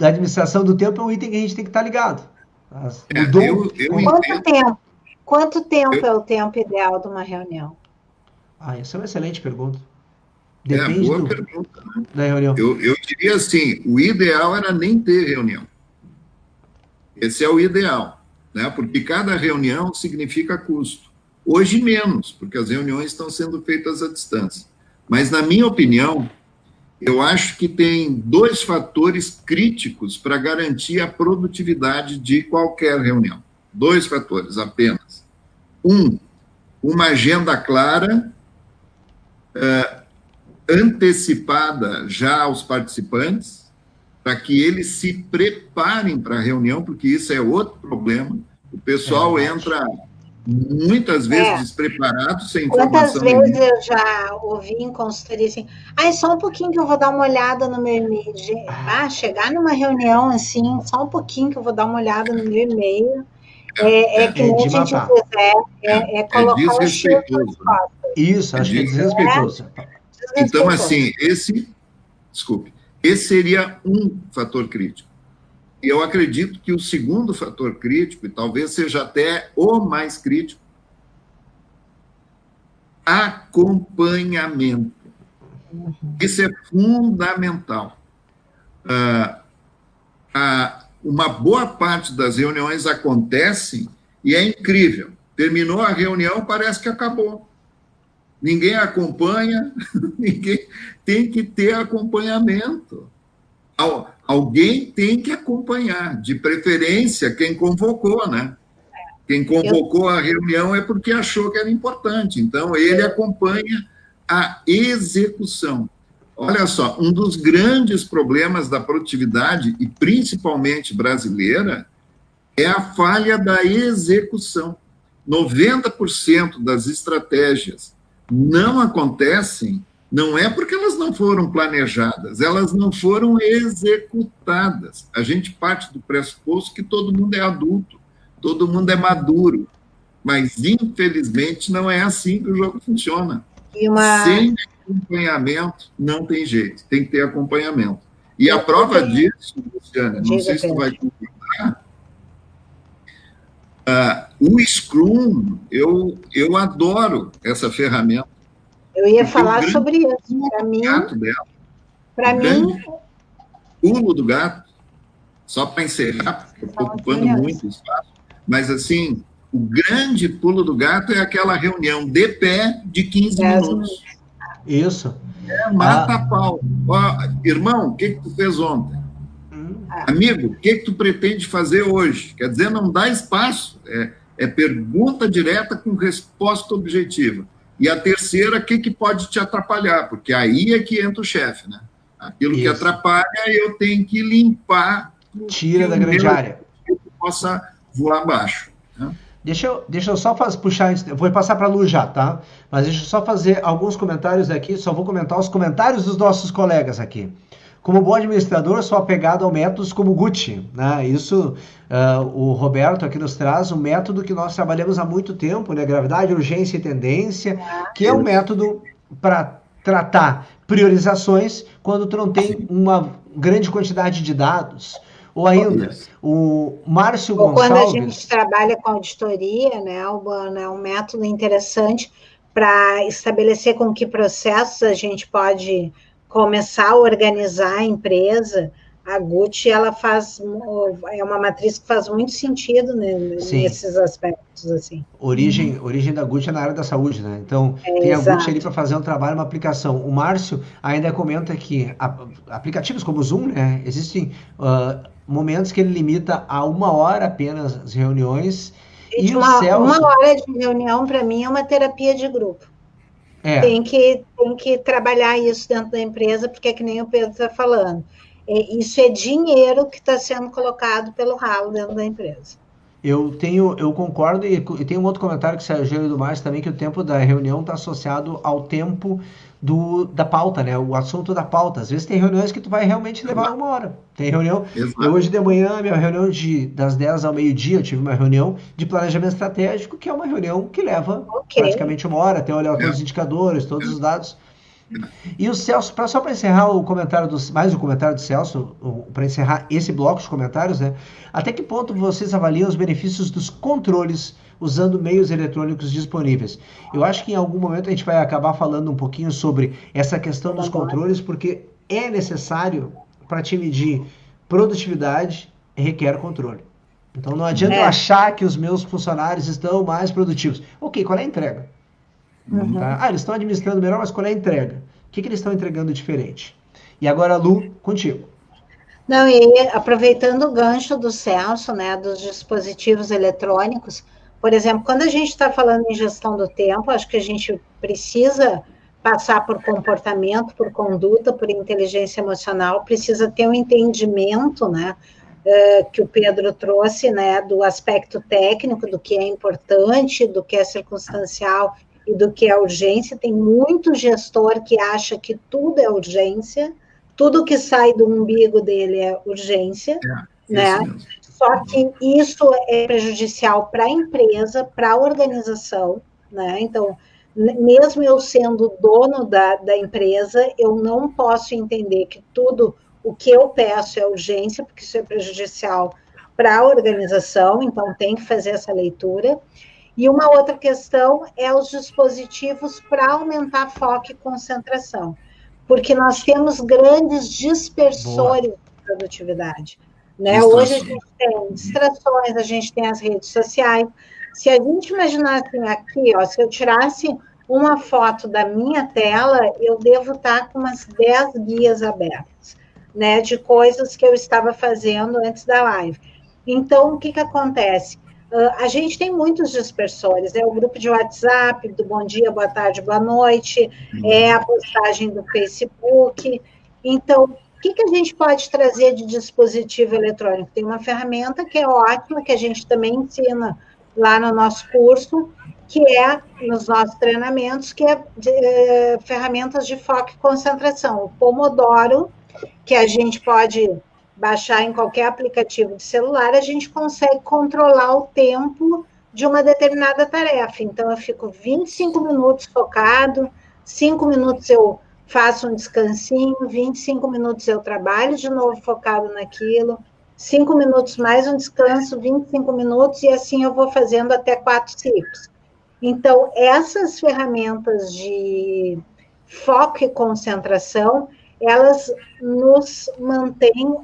administração do tempo, é um item que a gente tem que estar ligado. Quanto tempo é o tempo ideal de uma reunião? Essa é uma excelente pergunta. Depende pergunta, né? Da reunião. Eu diria assim, o ideal era nem ter reunião. Esse é o ideal, né? Porque cada reunião significa custo. Hoje menos, porque as reuniões estão sendo feitas à distância. Mas, na minha opinião, eu acho que tem 2 fatores críticos para garantir a produtividade de qualquer reunião. 2 fatores apenas. Uma agenda clara, antecipada já aos participantes, para que eles se preparem para a reunião, porque isso é outro problema. O pessoal entra muitas vezes despreparado, sem informação. Quantas vezes eu já ouvi em consultoria assim, só um pouquinho que eu vou dar uma olhada no meu e-mail. Chegar numa reunião assim, só um pouquinho que eu vou dar uma olhada no meu e-mail. Que nem a gente fizer, colocar o X nas costas. Isso, acho que é desrespeitoso. Então, assim, esse seria um fator crítico. E eu acredito que o segundo fator crítico, e talvez seja até o mais crítico, acompanhamento. Isso é fundamental. Uma boa parte das reuniões acontecem e é incrível. Terminou a reunião, parece que acabou. Ninguém acompanha, ninguém tem que ter acompanhamento. Alguém tem que acompanhar, de preferência quem convocou, né? Quem convocou a reunião é porque achou que era importante, então ele acompanha a execução. Olha só, um dos grandes problemas da produtividade, e principalmente brasileira, é a falha da execução. 90% das estratégias não acontecem, não é porque elas não foram planejadas, elas não foram executadas. A gente parte do pressuposto que todo mundo é adulto, todo mundo é maduro, mas, infelizmente, não é assim que o jogo funciona. Sem acompanhamento, não tem jeito, tem que ter acompanhamento. E a prova disso, Luciana, não sei se tu vai concordar, o Scrum, eu adoro essa ferramenta. Eu ia falar sobre isso. Para mim, pulo do gato, só para encerrar, porque eu estou ocupando muito espaço, mas, assim, o grande pulo do gato é aquela reunião de pé de 15 minutos. Isso. Mata pau. Irmão, o que tu fez ontem? Amigo, o que tu pretende fazer hoje? Quer dizer, não dá espaço. é pergunta direta com resposta objetiva. E a terceira, o que pode te atrapalhar? Porque aí é que entra o chefe, né? Aquilo que atrapalha, eu tenho que limpar. Tira da grande área. Possa voar abaixo. Né? Deixa eu só puxar, vou passar para a Lu já, tá? Mas deixa eu só fazer alguns comentários aqui, só vou comentar os comentários dos nossos colegas aqui. Como bom administrador, sou apegado a métodos como Gucci, né? Isso, o Roberto aqui nos traz um método que nós trabalhamos há muito tempo, né? Gravidade, urgência e tendência, que é um método para tratar priorizações quando tu não tem uma grande quantidade de dados. Ou ainda, o Márcio Gonçalves... Quando a gente trabalha com auditoria, né, Urbano, é um método interessante para estabelecer com que processos a gente pode começar a organizar a empresa. A Gucci, ela é uma matriz que faz muito sentido, né, nesses aspectos, assim. Origem da Gucci é na área da saúde, né? Então, tem a Gucci ali para fazer um trabalho, uma aplicação. O Márcio ainda comenta que aplicativos como o Zoom, né, existem momentos que ele limita a 1 hora apenas as reuniões. E o Celso... 1 hora de reunião, para mim, é uma terapia de grupo. Tem que trabalhar isso dentro da empresa, porque é que nem o Pedro está falando. Isso é dinheiro que está sendo colocado pelo ralo dentro da empresa. Eu concordo, e tem um outro comentário que saiu do Márcio também, que o tempo da reunião está associado ao tempo da pauta, né? O assunto da pauta. Às vezes tem reuniões que tu vai realmente levar 1 hora. Tem reunião... Hoje de manhã, minha reunião das 10 ao meio-dia, eu tive uma reunião de planejamento estratégico, que é uma reunião que leva praticamente 1 hora, até olhar todos os indicadores, todos os dados. E o Celso, só para encerrar o comentário mais um comentário do Celso, para encerrar esse bloco de comentários, né? Até que ponto vocês avaliam os benefícios dos controles usando meios eletrônicos disponíveis? Eu acho que em algum momento a gente vai acabar falando um pouquinho sobre essa questão dos controles, porque é necessário para te medir produtividade, requer controle. Então não adianta eu achar que os meus funcionários estão mais produtivos. Ok, qual é a entrega? Tá? Eles estão administrando melhor, mas qual é a entrega? O que eles estão entregando diferente? E agora, Lu, contigo. Não, e aproveitando o gancho do Celso, né, dos dispositivos eletrônicos, por exemplo, quando a gente está falando em gestão do tempo, acho que a gente precisa passar por comportamento, por conduta, por inteligência emocional, precisa ter um entendimento, né, que o Pedro trouxe, né, do aspecto técnico, do que é importante, do que é circunstancial e do que é urgência. Tem muito gestor que acha que tudo é urgência, tudo que sai do umbigo dele é urgência, né? Só que isso é prejudicial para a empresa, para a organização, né? Então, mesmo eu sendo dono da empresa, eu não posso entender que tudo o que eu peço é urgência, porque isso é prejudicial para a organização, então tem que fazer essa leitura. E uma outra questão é os dispositivos para aumentar foco e concentração, porque nós temos grandes dispersores de produtividade. Né? Hoje a gente tem distrações, a gente tem as redes sociais. Se a gente imaginasse aqui, ó, se eu tirasse uma foto da minha tela, eu devo estar com umas 10 guias abertas, né, de coisas que eu estava fazendo antes da live. Então, o que acontece? A gente tem muitos dispersores, é o grupo de WhatsApp, do bom dia, boa tarde, boa noite, é a postagem do Facebook. Então, o que a gente pode trazer de dispositivo eletrônico? Tem uma ferramenta que é ótima, que a gente também ensina lá no nosso curso, que é, nos nossos treinamentos, que é ferramentas de foco e concentração. O Pomodoro, que a gente pode baixar em qualquer aplicativo de celular, a gente consegue controlar o tempo de uma determinada tarefa. Então, eu fico 25 minutos focado, 5 minutos eu faço um descansinho, 25 minutos eu trabalho de novo focado naquilo, 5 minutos mais um descanso, 25 minutos, e assim eu vou fazendo até 4 ciclos. Então, essas ferramentas de foco e concentração, elas nos mantêm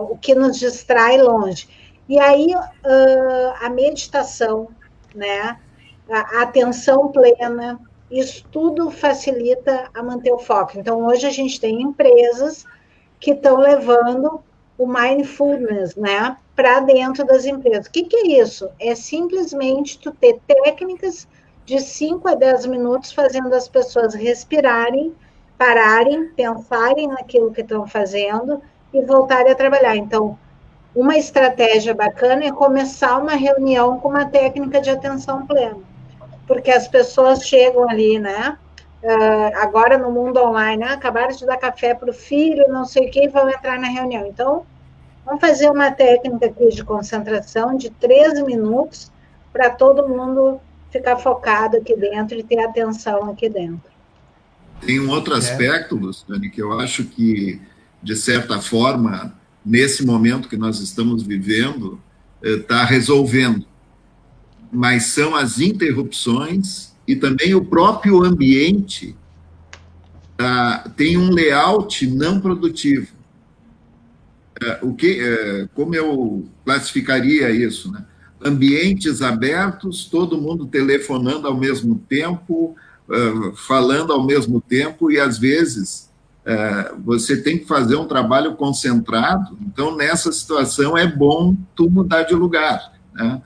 o que nos distrai longe. E aí, a meditação, né, a atenção plena, isso tudo facilita a manter o foco. Então, hoje a gente tem empresas que estão levando o mindfulness, né, para dentro das empresas. O que é isso? É simplesmente tu ter técnicas de 5 a 10 minutos fazendo as pessoas respirarem, pararem, pensarem naquilo que estão fazendo e voltarem a trabalhar. Então, uma estratégia bacana é começar uma reunião com uma técnica de atenção plena, porque as pessoas chegam ali, né? Agora no mundo online, acabaram de dar café para o filho, não sei o que, e vão entrar na reunião. Então, vamos fazer uma técnica aqui de concentração de 13 minutos para todo mundo ficar focado aqui dentro e ter atenção aqui dentro. Tem um outro aspecto, Luciane, que eu acho que, de certa forma, nesse momento que nós estamos vivendo, está resolvendo. Mas são as interrupções e também o próprio ambiente tem um layout não produtivo. Como eu classificaria isso, né? Ambientes abertos, todo mundo telefonando ao mesmo tempo, falando ao mesmo tempo, e às vezes você tem que fazer um trabalho concentrado. Então, nessa situação, é bom tu mudar de lugar, né?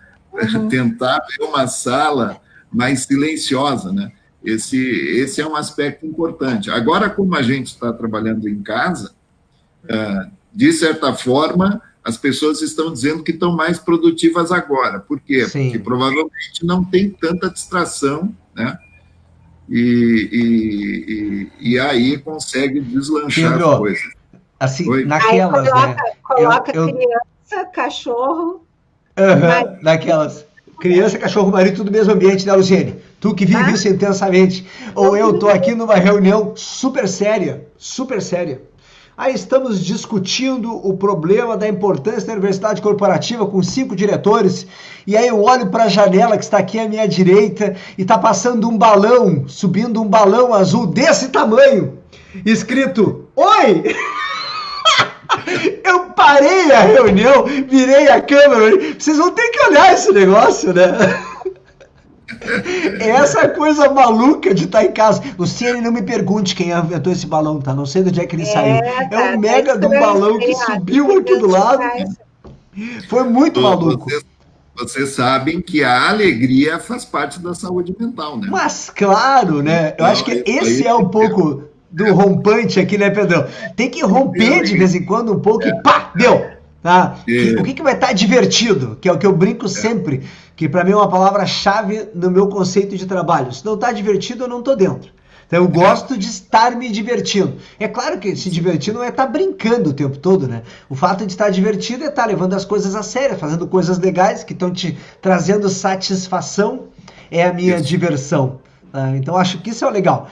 Tentar ver uma sala mais silenciosa, né? Esse é um aspecto importante. Agora, como a gente está trabalhando em casa, de certa forma, as pessoas estão dizendo que estão mais produtivas agora. Por quê? Sim. Porque provavelmente não tem tanta distração, né? E aí consegue deslanchar Pedro, as coisas. Assim, Oi? naquelas, aí coloca né? criança, cachorro... Naquelas. Criança, cachorro, marido, tudo no mesmo ambiente, né, Luciene? Tu que vive isso intensamente. Ou eu tô aqui numa reunião super séria, super séria. Aí estamos discutindo o problema da importância da universidade corporativa com 5 diretores, e aí eu olho para a janela que está aqui à minha direita e está passando um balão, subindo um balão azul desse tamanho, escrito: Oi! Eu parei a reunião, virei a câmera, vocês vão ter que olhar esse negócio, né? É essa coisa maluca de estar em casa. Luciene, não me pergunte quem inventou esse balão, tá? Não sei de onde é que ele saiu. É um mega de um balão que subiu aqui do lado. Foi muito maluco. Vocês sabem que a alegria faz parte da saúde mental, né? Mas claro, né? Eu acho que esse é um pouco do rompante aqui, né, Pedrão? Tem que romper de vez em quando um pouco e pá, deu! Tá? O que vai estar divertido? Que é o que eu brinco sempre, que para mim é uma palavra-chave no meu conceito de trabalho. Se não está divertido, eu não estou dentro. Então eu gosto de estar me divertindo. É claro que se divertir não é estar brincando o tempo todo, né? O fato de estar divertido é estar levando as coisas a sério, fazendo coisas legais que estão te trazendo satisfação, é a minha diversão. Então acho que isso é o legal.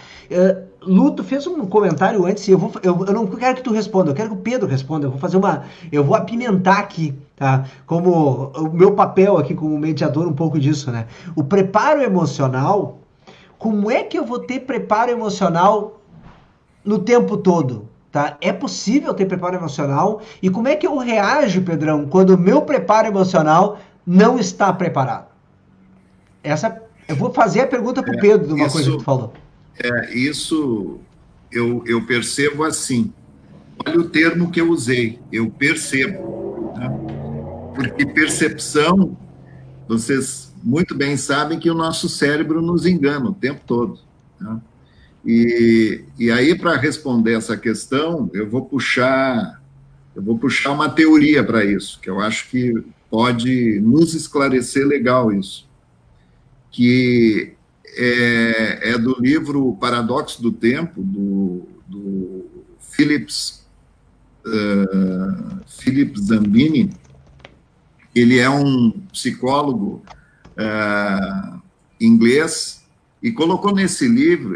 Lu, tu fez um comentário antes, e eu não quero que tu responda, eu quero que o Pedro responda. Eu vou apimentar aqui, tá? Como o meu papel aqui como mediador, um pouco disso, né? O preparo emocional, como é que eu vou ter preparo emocional no tempo todo? Tá? É possível ter preparo emocional? E como é que eu reajo, Pedrão, quando o meu preparo emocional não está preparado? Eu vou fazer a pergunta para o Pedro de uma coisa que tu falou. Isso eu percebo assim. Olha o termo que eu usei, eu percebo. Né? Porque percepção, vocês muito bem sabem que o nosso cérebro nos engana o tempo todo. Né? E aí, para responder essa questão, eu vou puxar uma teoria para isso, que eu acho que pode nos esclarecer legal isso. Que é do livro Paradoxo do Tempo, do Philip Zambini. Ele é um psicólogo inglês e colocou nesse livro,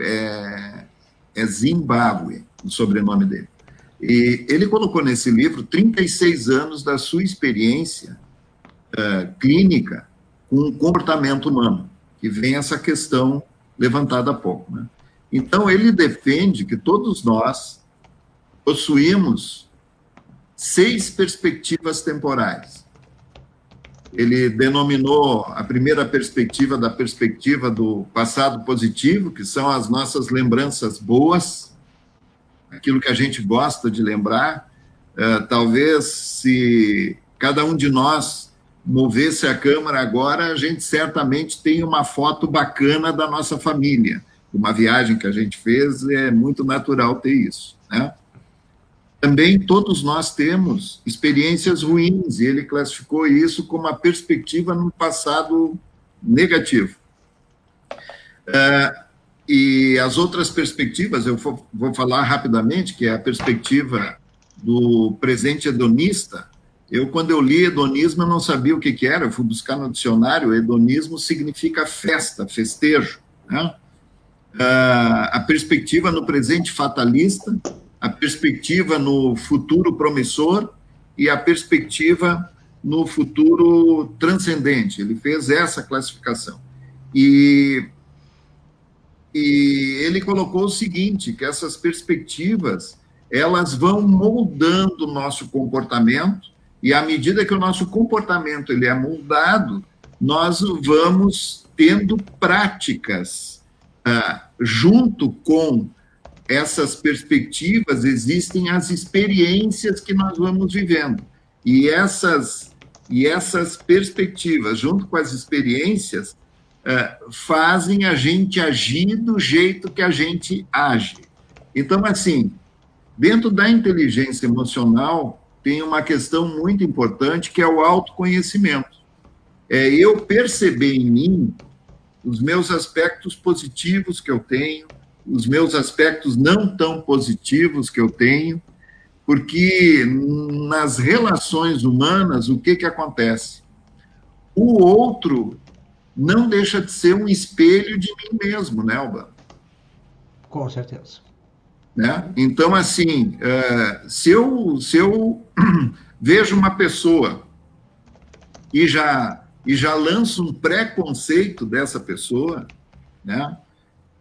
Zimbábue, o sobrenome dele. E ele colocou nesse livro 36 anos da sua experiência clínica com o comportamento humano, que vem essa questão levantada há pouco. Né? Então, ele defende que todos nós possuímos 6 perspectivas temporais. Ele denominou a primeira perspectiva da perspectiva do passado positivo, que são as nossas lembranças boas, aquilo que a gente gosta de lembrar. Talvez, se cada um de nós movesse a câmera agora, a gente certamente tem uma foto bacana da nossa família. Uma viagem que a gente fez, é muito natural ter isso, né? Também todos nós temos experiências ruins, e ele classificou isso como a perspectiva no passado negativo. E as outras perspectivas, eu vou falar rapidamente, que é a perspectiva do presente hedonista. Quando eu li hedonismo, eu não sabia o que era, eu fui buscar no dicionário. Hedonismo significa festa, festejo, né? A perspectiva no presente fatalista, a perspectiva no futuro promissor e a perspectiva no futuro transcendente. Ele fez essa classificação. E ele colocou o seguinte, que essas perspectivas, elas vão moldando o nosso comportamento, e à medida que o nosso comportamento ele é moldado, nós vamos tendo práticas. Junto com essas perspectivas, existem as experiências que nós vamos vivendo. E essas perspectivas, junto com as experiências, fazem a gente agir do jeito que a gente age. Então, assim, dentro da inteligência emocional, tem uma questão muito importante, que é o autoconhecimento. Eu perceber em mim os meus aspectos positivos que eu tenho, os meus aspectos não tão positivos que eu tenho, porque nas relações humanas, o que acontece? O outro não deixa de ser um espelho de mim mesmo, né, Albano? Com certeza. Né? Então, assim, se eu vejo uma pessoa e já lanço um preconceito dessa pessoa, né,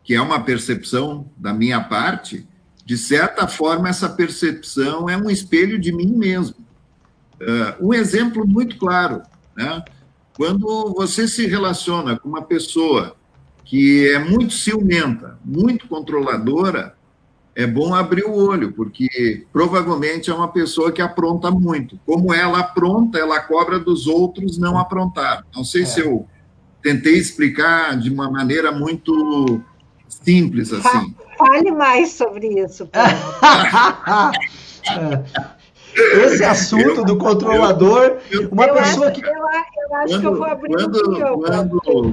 que é uma percepção da minha parte, de certa forma, essa percepção é um espelho de mim mesmo. Um exemplo muito claro, né? Quando você se relaciona com uma pessoa que é muito ciumenta, muito controladora, é bom abrir o olho, porque provavelmente é uma pessoa que apronta muito. Como ela apronta, ela cobra dos outros não aprontar. Não sei se eu tentei explicar de uma maneira muito simples assim. Fale mais sobre isso, Esse assunto do controlador, uma pessoa que... Eu acho que eu vou abrir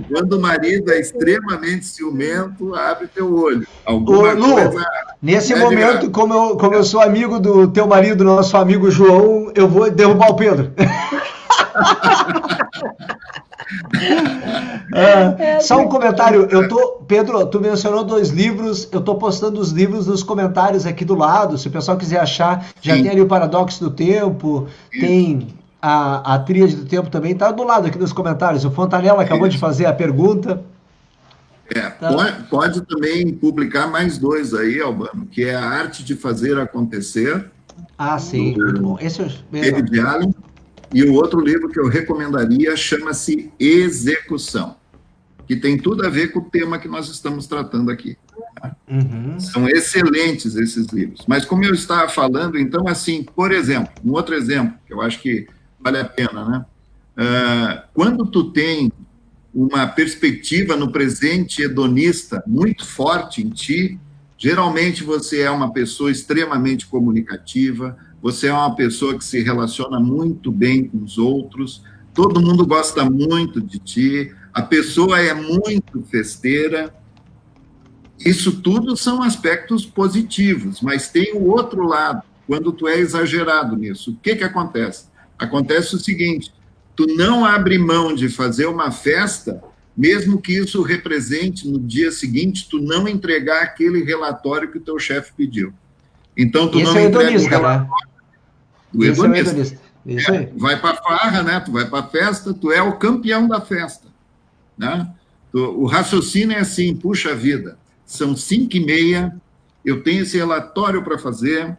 quando o marido é extremamente ciumento, abre teu olho. Lu, nesse momento, como eu sou amigo do teu marido, nosso amigo João, eu vou derrubar o Pedro. Só um comentário. Pedro, tu mencionou 2 livros. Eu estou postando os livros nos comentários aqui do lado. Se o pessoal quiser achar, já tem ali o Paradoxo do Tempo, tem a Tríade do Tempo também, está do lado aqui nos comentários. O Fontanella acabou de fazer a pergunta. Pode também publicar mais 2 aí, Albano, que é A Arte de Fazer Acontecer. Sim, muito bom. Esse é David Allen. E o outro livro que eu recomendaria chama-se Execução, que tem tudo a ver com o tema que nós estamos tratando aqui. Uhum. São excelentes esses livros. Mas como eu estava falando, então, assim, por exemplo, um outro exemplo, que eu acho que vale a pena, né? Quando tu tem uma perspectiva no presente hedonista muito forte em ti, geralmente você é uma pessoa extremamente comunicativa, você é uma pessoa que se relaciona muito bem com os outros, todo mundo gosta muito de ti, a pessoa é muito festeira. Isso tudo são aspectos positivos, mas tem o outro lado, quando tu é exagerado nisso. O que acontece? Acontece o seguinte, tu não abre mão de fazer uma festa, mesmo que isso represente, no dia seguinte, tu não entregar aquele relatório que o teu chefe pediu. Então, tu não entrega o relatório. O hedonista. Vai para a farra, né? Tu vai para a festa, tu é o campeão da festa, né? O raciocínio é assim, puxa vida, são 5h30, eu tenho esse relatório para fazer,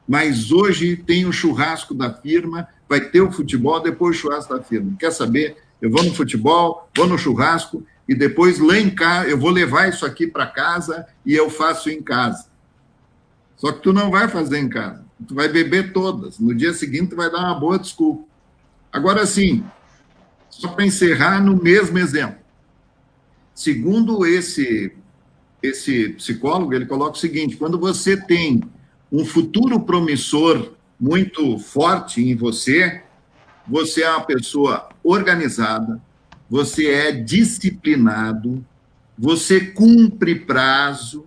mas hoje tem o churrasco da firma, vai ter o futebol, depois o churrasco da firma. Quer saber? Eu vou no futebol, vou no churrasco, e depois lá em casa, eu vou levar isso aqui para casa e eu faço em casa. Só que tu não vai fazer em casa. Tu vai beber todas. No dia seguinte, tu vai dar uma boa desculpa. Agora, sim, só para encerrar no mesmo exemplo. Segundo esse psicólogo, ele coloca o seguinte: quando você tem um futuro promissor muito forte em você, você é uma pessoa organizada, você é disciplinado, você cumpre prazo,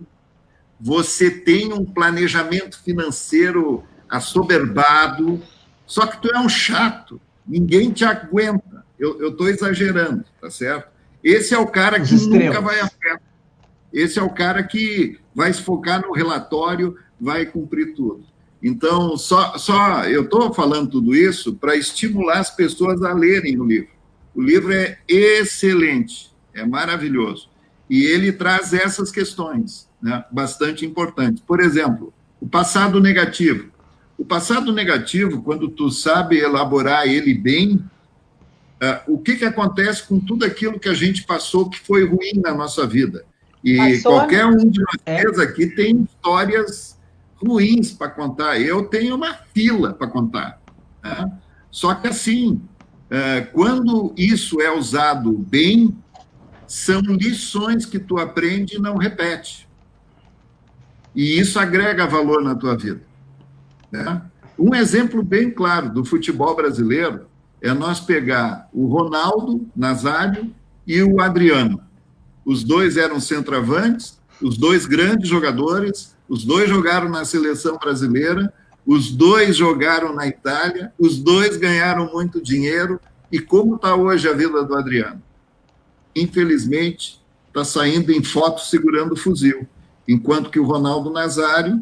você tem um planejamento financeiro assoberbado, só que tu é um chato, ninguém te aguenta. Eu estou exagerando, tá certo? Esse é o cara que nunca vai a pé. Esse é o cara que vai se focar no relatório, vai cumprir tudo. Então, eu estou falando tudo isso para estimular as pessoas a lerem o livro. O livro é excelente, é maravilhoso. E ele traz essas questões, né, bastante importantes. Por exemplo, o passado negativo. O passado negativo, quando tu sabe elaborar ele bem, o que acontece com tudo aquilo que a gente passou que foi ruim na nossa vida? E qualquer um de nós aqui tem histórias ruins para contar. Eu tenho uma fila para contar. Né? Só que, assim, quando isso é usado bem, são lições que tu aprende e não repete. E isso agrega valor na tua vida. Né? Um exemplo bem claro do futebol brasileiro é nós pegar o Ronaldo Nazário e o Adriano. Os dois eram centroavantes, os dois grandes jogadores, os dois jogaram na seleção brasileira, os dois jogaram na Itália, os dois ganharam muito dinheiro. E como está hoje a vida do Adriano? Infelizmente, está saindo em fotos segurando fuzil, enquanto que o Ronaldo Nazário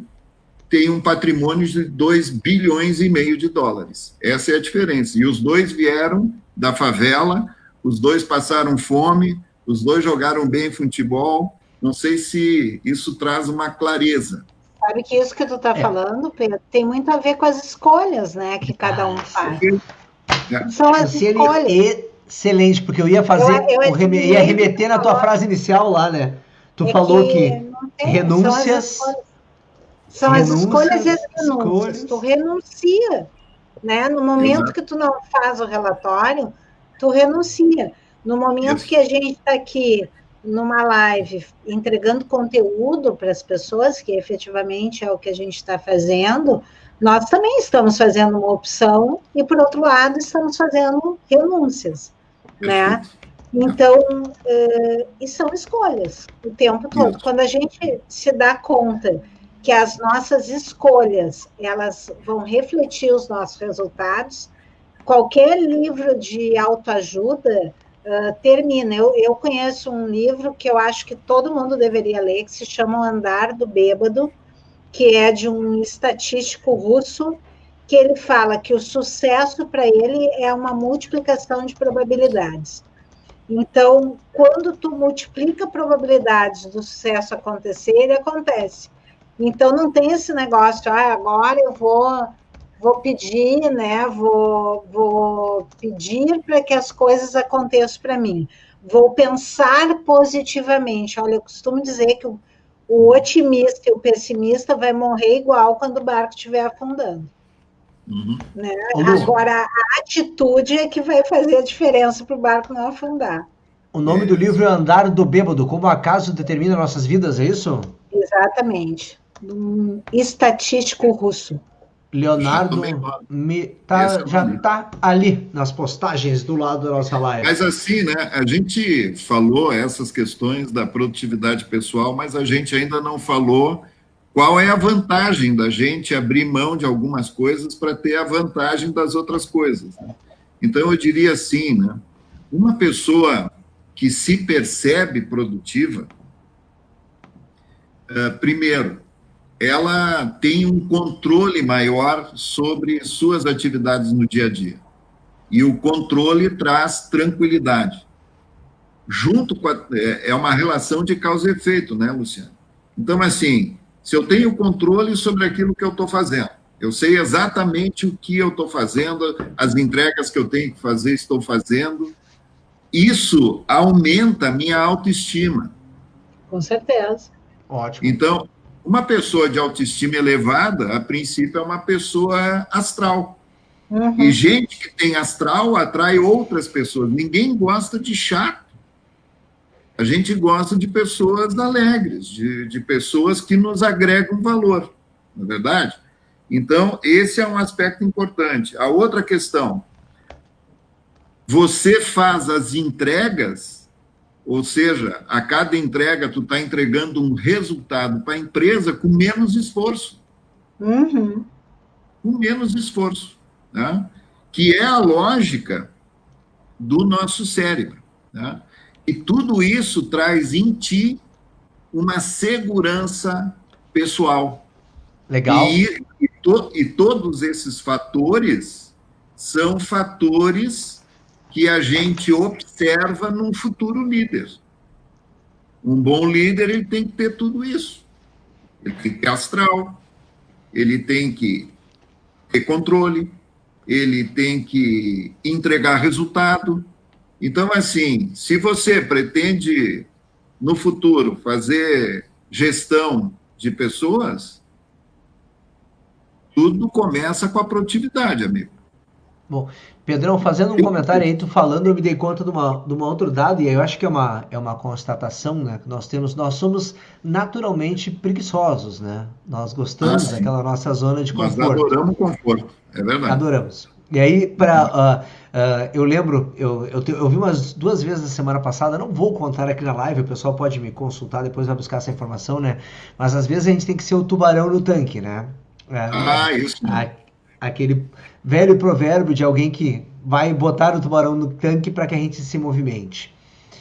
tem um patrimônio de 2,5 bilhões de dólares. Essa é a diferença. E os dois vieram da favela, os dois passaram fome, os dois jogaram bem futebol. Não sei se isso traz uma clareza. Sabe que isso que tu está falando, Pedro, tem muito a ver com as escolhas, né, que cada um faz. São as escolhas. Excelente, porque eu ia ia remeter na tua frase inicial lá, né? Tu falou que renúncias... São as escolhas e as renúncias. Tu renuncia, né? No momento que tu não faz o relatório, tu renuncia. No momento que a gente está aqui numa live entregando conteúdo para as pessoas, que efetivamente é o que a gente está fazendo, nós também estamos fazendo uma opção e, por outro lado, estamos fazendo renúncias, né? Então, e são escolhas o tempo todo. Quando a gente se dá conta que as nossas escolhas, elas vão refletir os nossos resultados, qualquer livro de autoajuda termina. Eu conheço um livro que eu acho que todo mundo deveria ler, que se chama O Andar do Bêbado, que é de um estatístico russo, que ele fala que o sucesso para ele é uma multiplicação de probabilidades. Então, quando tu multiplica probabilidades do sucesso acontecer, ele acontece. Então, não tem esse negócio, agora eu vou pedir, né? Vou pedir para que as coisas aconteçam para mim. Vou pensar positivamente. Olha, eu costumo dizer que o otimista e o pessimista vai morrer igual quando o barco estiver afundando. Né? Agora, a atitude é que vai fazer a diferença para o barco não afundar. O nome do livro é Andar do Bêbado, como o acaso determina nossas vidas, é isso? Exatamente. Um estatístico russo. Leonardo já está ali nas postagens do lado da nossa live. Mas assim, né? A gente falou essas questões da produtividade pessoal, mas a gente ainda não falou qual é a vantagem da gente abrir mão de algumas coisas para ter a vantagem das outras coisas. Né? Então, eu diria assim, né? Uma pessoa que se percebe produtiva, primeiro, ela tem um controle maior sobre suas atividades no dia a dia. E o controle traz tranquilidade. Junto com é uma relação de causa e efeito, né, Luciano? Então, assim, se eu tenho controle sobre aquilo que eu estou fazendo, eu sei exatamente o que eu estou fazendo, as entregas que eu tenho que fazer, estou fazendo, isso aumenta a minha autoestima. Com certeza. Ótimo. Então, uma pessoa de autoestima elevada, a princípio, é uma pessoa astral. E gente que tem astral atrai outras pessoas. Ninguém gosta de chato. A gente gosta de pessoas alegres, de pessoas que nos agregam valor, não é verdade? Então, esse é um aspecto importante. A outra questão, você faz as entregas, ou seja, a cada entrega tu está entregando um resultado para a empresa com menos esforço. Com menos esforço, né? Que é a lógica do nosso cérebro, né? E tudo isso traz em ti uma segurança pessoal. Legal. E todos esses fatores são fatores que a gente observa num futuro líder. Um bom líder, ele tem que ter tudo isso. Ele tem que ter astral, ele tem que ter controle, ele tem que entregar resultado. Então, assim, se você pretende, no futuro, fazer gestão de pessoas, tudo começa com a produtividade, amigo. Bom, Pedrão, fazendo um comentário aí, tu falando, eu me dei conta de uma outro dado, e eu acho que é uma constatação, né? Que nós somos naturalmente preguiçosos, né? Nós gostamos daquela nossa zona de conforto. Nós adoramos conforto, é verdade. Adoramos. E aí, eu lembro, eu vi umas 2 vezes na semana passada, não vou contar aqui na live, o pessoal pode me consultar, depois vai buscar essa informação, né? Mas às vezes a gente tem que ser o tubarão no tanque, né? Isso. Aquele velho provérbio de alguém que vai botar o tubarão no tanque para que a gente se movimente.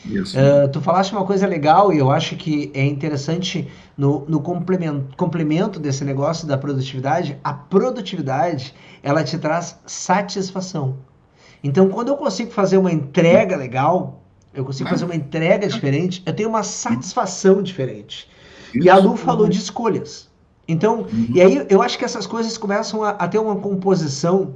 Isso. Tu falaste uma coisa legal e eu acho que é interessante no complemento desse negócio da produtividade. A produtividade, ela te traz satisfação. Então, quando eu consigo fazer uma entrega legal, eu consigo fazer uma entrega diferente, eu tenho uma satisfação diferente. E a Lu falou de escolhas. Então, e aí eu acho que essas coisas começam a ter uma composição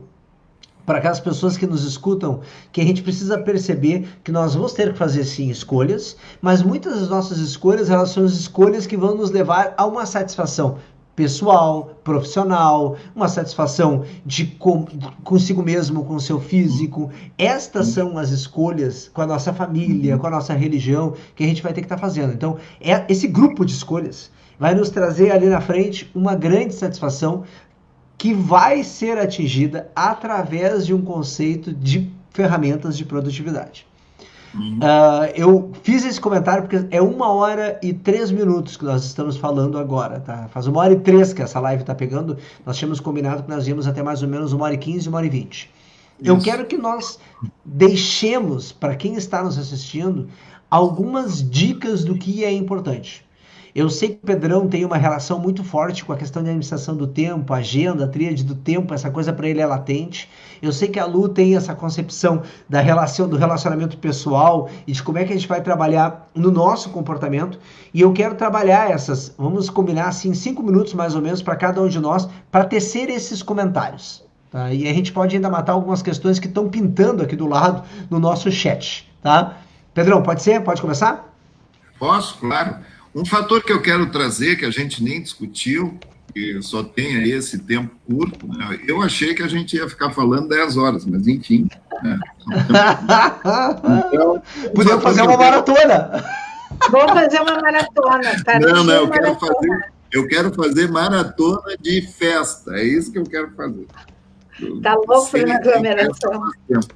para aquelas pessoas que nos escutam, que a gente precisa perceber que nós vamos ter que fazer sim escolhas, mas muitas das nossas escolhas, elas são as escolhas que vão nos levar a uma satisfação pessoal, profissional, uma satisfação consigo mesmo, com o seu físico. Estas são as escolhas com a nossa família, com a nossa religião, que a gente vai ter que estar fazendo. Então, esse grupo de escolhas vai nos trazer ali na frente uma grande satisfação que vai ser atingida através de um conceito de ferramentas de produtividade. Eu fiz esse comentário porque é 1h03 que nós estamos falando agora, tá? Faz 1h03 que essa live está pegando. Nós tínhamos combinado que nós íamos até mais ou menos 1h15, 1h20. Eu quero que nós deixemos para quem está nos assistindo algumas dicas do que é importante. Eu sei que o Pedrão tem uma relação muito forte com a questão de administração do tempo, agenda, tríade do tempo, essa coisa para ele é latente. Eu sei que a Lu tem essa concepção do relacionamento pessoal e de como é que a gente vai trabalhar no nosso comportamento. E eu quero trabalhar vamos combinar assim, 5 minutos mais ou menos para cada um de nós, para tecer esses comentários. Tá? E a gente pode ainda matar algumas questões que estão pintando aqui do lado no nosso chat. Tá? Pedrão, pode ser? Pode começar? Posso, claro. Um fator que eu quero trazer, que a gente nem discutiu, que só tem aí esse tempo curto, né? Eu achei que a gente ia ficar falando 10 horas, mas enfim. Né? Então, podemos fazer uma maratona. Vou fazer uma maratona. Não, eu quero fazer maratona de festa, é isso que eu quero fazer. Tá louco para uma aglomeração.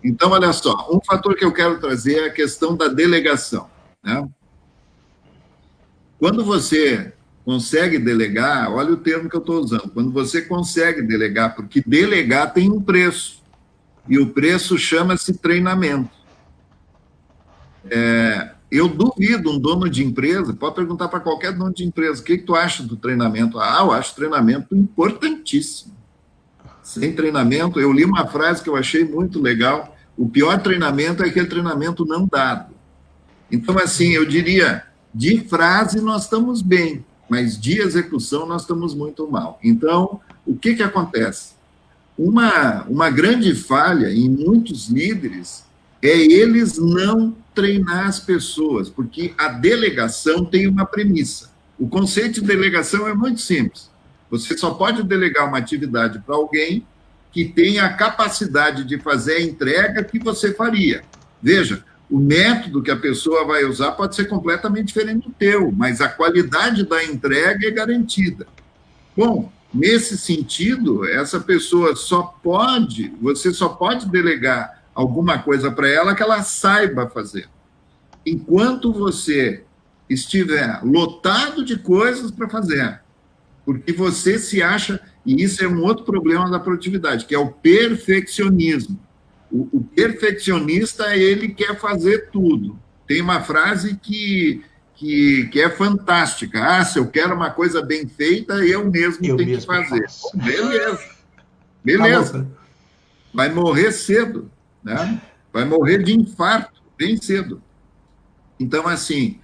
Então, olha só, um fator que eu quero trazer é a questão da delegação, né? Quando você consegue delegar, olha o termo que eu estou usando, quando você consegue delegar, porque delegar tem um preço, e o preço chama-se treinamento. Eu duvido um dono de empresa, pode perguntar para qualquer dono de empresa, o que tu acha do treinamento? Eu acho treinamento importantíssimo. Sem treinamento, eu li uma frase que eu achei muito legal, o pior treinamento é aquele treinamento não dado. Então, assim, eu diria, de frase nós estamos bem, mas de execução nós estamos muito mal. Então, o que acontece? Uma grande falha em muitos líderes é eles não treinar as pessoas, porque a delegação tem uma premissa. O conceito de delegação é muito simples. Você só pode delegar uma atividade para alguém que tenha a capacidade de fazer a entrega que você faria. Veja, o método que a pessoa vai usar pode ser completamente diferente do teu, mas a qualidade da entrega é garantida. Bom, nesse sentido, essa pessoa você só pode delegar alguma coisa para ela que ela saiba fazer. Enquanto você estiver lotado de coisas para fazer, porque você se acha, e isso é um outro problema da produtividade, que é o perfeccionismo. O perfeccionista, ele quer fazer tudo. Tem uma frase que é fantástica. Ah, se eu quero uma coisa bem feita, eu mesmo tenho que fazer. Bom, beleza. Vai morrer cedo, né? Vai morrer de infarto, bem cedo. Então, assim,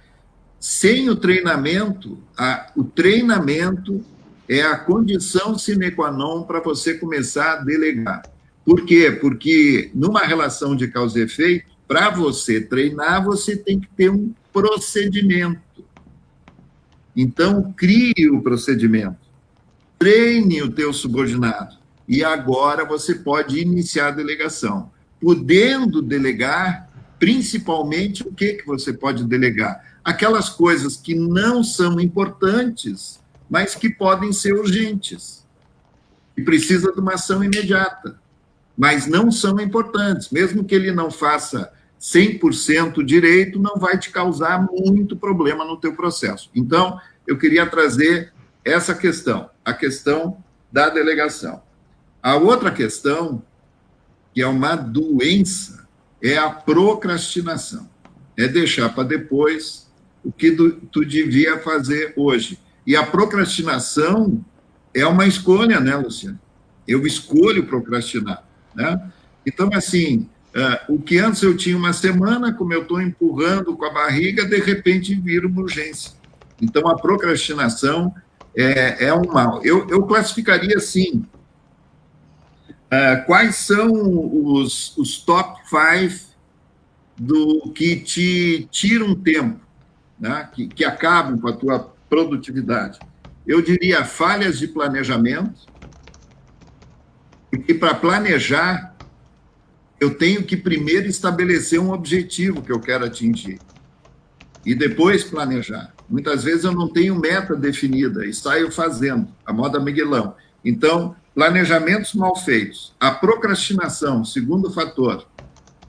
sem o treinamento é a condição sine qua non para você começar a delegar. Por quê? Porque numa relação de causa e efeito, para você treinar, você tem que ter um procedimento. Então, crie o procedimento. Treine o teu subordinado. E agora você pode iniciar a delegação. Podendo delegar, principalmente, o que você pode delegar? Aquelas coisas que não são importantes, mas que podem ser urgentes. E precisa de uma ação imediata. Mas não são importantes. Mesmo que ele não faça 100% direito, não vai te causar muito problema no teu processo. Então, eu queria trazer essa questão, a questão da delegação. A outra questão, que é uma doença, é a procrastinação. É deixar para depois o que tu devia fazer hoje. E a procrastinação é uma escolha, né, Luciano? Eu escolho procrastinar, né? Então, assim, o que antes eu tinha uma semana, como eu estou empurrando com a barriga, de repente vira uma urgência. Então, a procrastinação é um mal. Eu classificaria assim, quais são os top 5 do que te tiram tempo, né? que acabam com a tua produtividade. Eu diria falhas de planejamento, porque para planejar, eu tenho que primeiro estabelecer um objetivo que eu quero atingir e depois planejar. Muitas vezes eu não tenho meta definida e saio fazendo, a moda Miguelão. Então, planejamentos mal feitos. A procrastinação, segundo fator.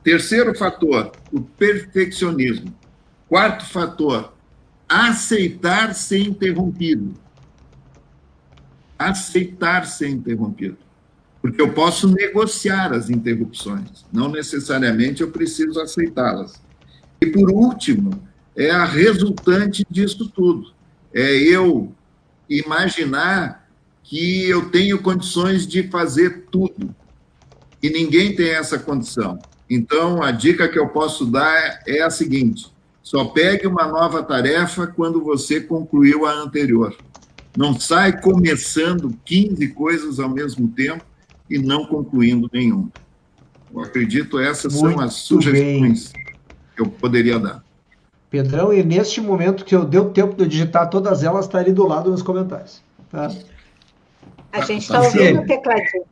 Terceiro fator, o perfeccionismo. Quarto fator, aceitar ser interrompido. Aceitar ser interrompido. Porque eu posso negociar as interrupções, não necessariamente eu preciso aceitá-las. E, por último, é a resultante disso tudo. É eu imaginar que eu tenho condições de fazer tudo. E ninguém tem essa condição. Então, a dica que eu posso dar é a seguinte: só pegue uma nova tarefa quando você concluiu a anterior. Não sai começando 15 coisas ao mesmo tempo e não concluindo nenhuma. Eu acredito essas são as sugestões que eu poderia dar. Pedrão, e neste momento que eu deu tempo de digitar todas elas, está ali do lado nos comentários. Tá? A gente está ouvindo o tecladinho.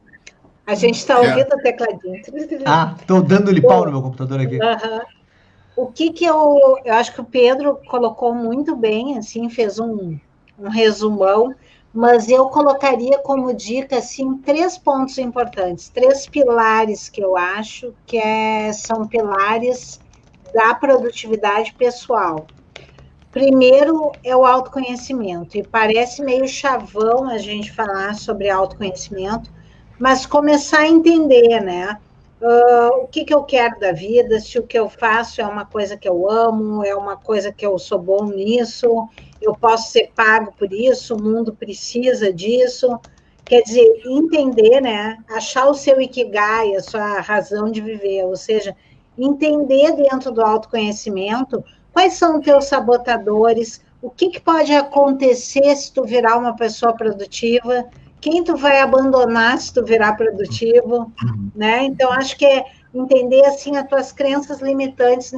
A gente está ouvindo o tecladinho. Estou dando-lhe pau no meu computador aqui. O que eu acho que o Pedro colocou muito bem, assim, fez um resumão, mas eu colocaria como dica, assim, 3 pontos importantes, 3 pilares que eu acho que são pilares da produtividade pessoal. Primeiro é o autoconhecimento, e parece meio chavão a gente falar sobre autoconhecimento, mas começar a entender, né? O que eu quero da vida, se o que eu faço é uma coisa que eu amo, é uma coisa que eu sou bom nisso, eu posso ser pago por isso, o mundo precisa disso. Quer dizer, entender, né? Achar o seu ikigai, a sua razão de viver, ou seja, entender dentro do autoconhecimento quais são os teus sabotadores, o que pode acontecer se tu virar uma pessoa produtiva, quem tu vai abandonar se tu virar produtivo, né? Então, acho que é entender, assim, as tuas crenças limitantes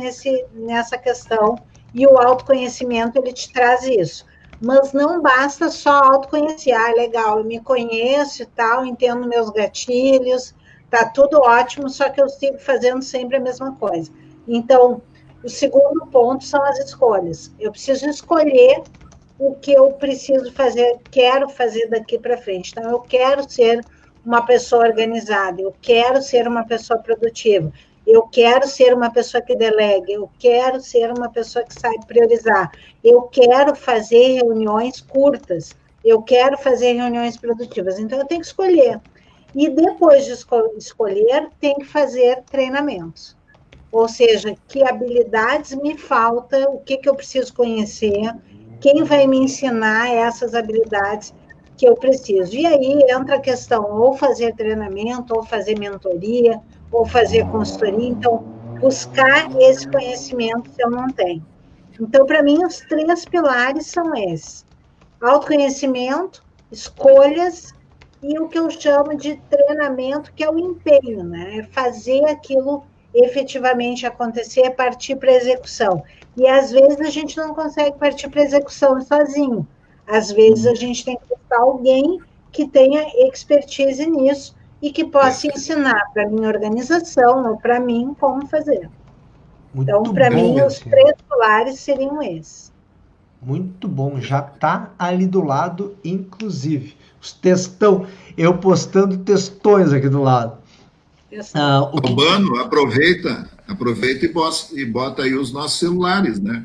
nessa questão, e o autoconhecimento, ele te traz isso. Mas não basta só autoconhecer. Ah, legal, eu me conheço e tal, entendo meus gatilhos, tá tudo ótimo, só que eu sigo fazendo sempre a mesma coisa. Então, o segundo ponto são as escolhas. Eu preciso escolher o que eu preciso fazer, quero fazer daqui para frente. Então, eu quero ser uma pessoa organizada, eu quero ser uma pessoa produtiva, eu quero ser uma pessoa que delegue, eu quero ser uma pessoa que sabe priorizar, eu quero fazer reuniões curtas, eu quero fazer reuniões produtivas. Então, eu tenho que escolher. E depois de escolher, tem que fazer treinamentos. Ou seja, que habilidades me falta, o que eu preciso conhecer, quem vai me ensinar essas habilidades que eu preciso. E aí entra a questão, ou fazer treinamento, ou fazer mentoria, ou fazer consultoria. Então, buscar esse conhecimento que eu não tenho. Então, para mim, os 3 pilares são esses: autoconhecimento, escolhas e o que eu chamo de treinamento, que é o empenho, né? É fazer aquilo efetivamente acontecer, partir para a execução. E às vezes a gente não consegue partir para a execução sozinho. Às vezes a gente tem que buscar alguém que tenha expertise nisso e que possa ensinar para a minha organização ou para mim como fazer. Então, Muito para mim, bom, os Luciane. 3 pilares seriam esses. Muito bom, já tá ali do lado, inclusive. Os textão, eu postando textões aqui do lado. O que... Albano, aproveita e bota aí os nossos celulares, né?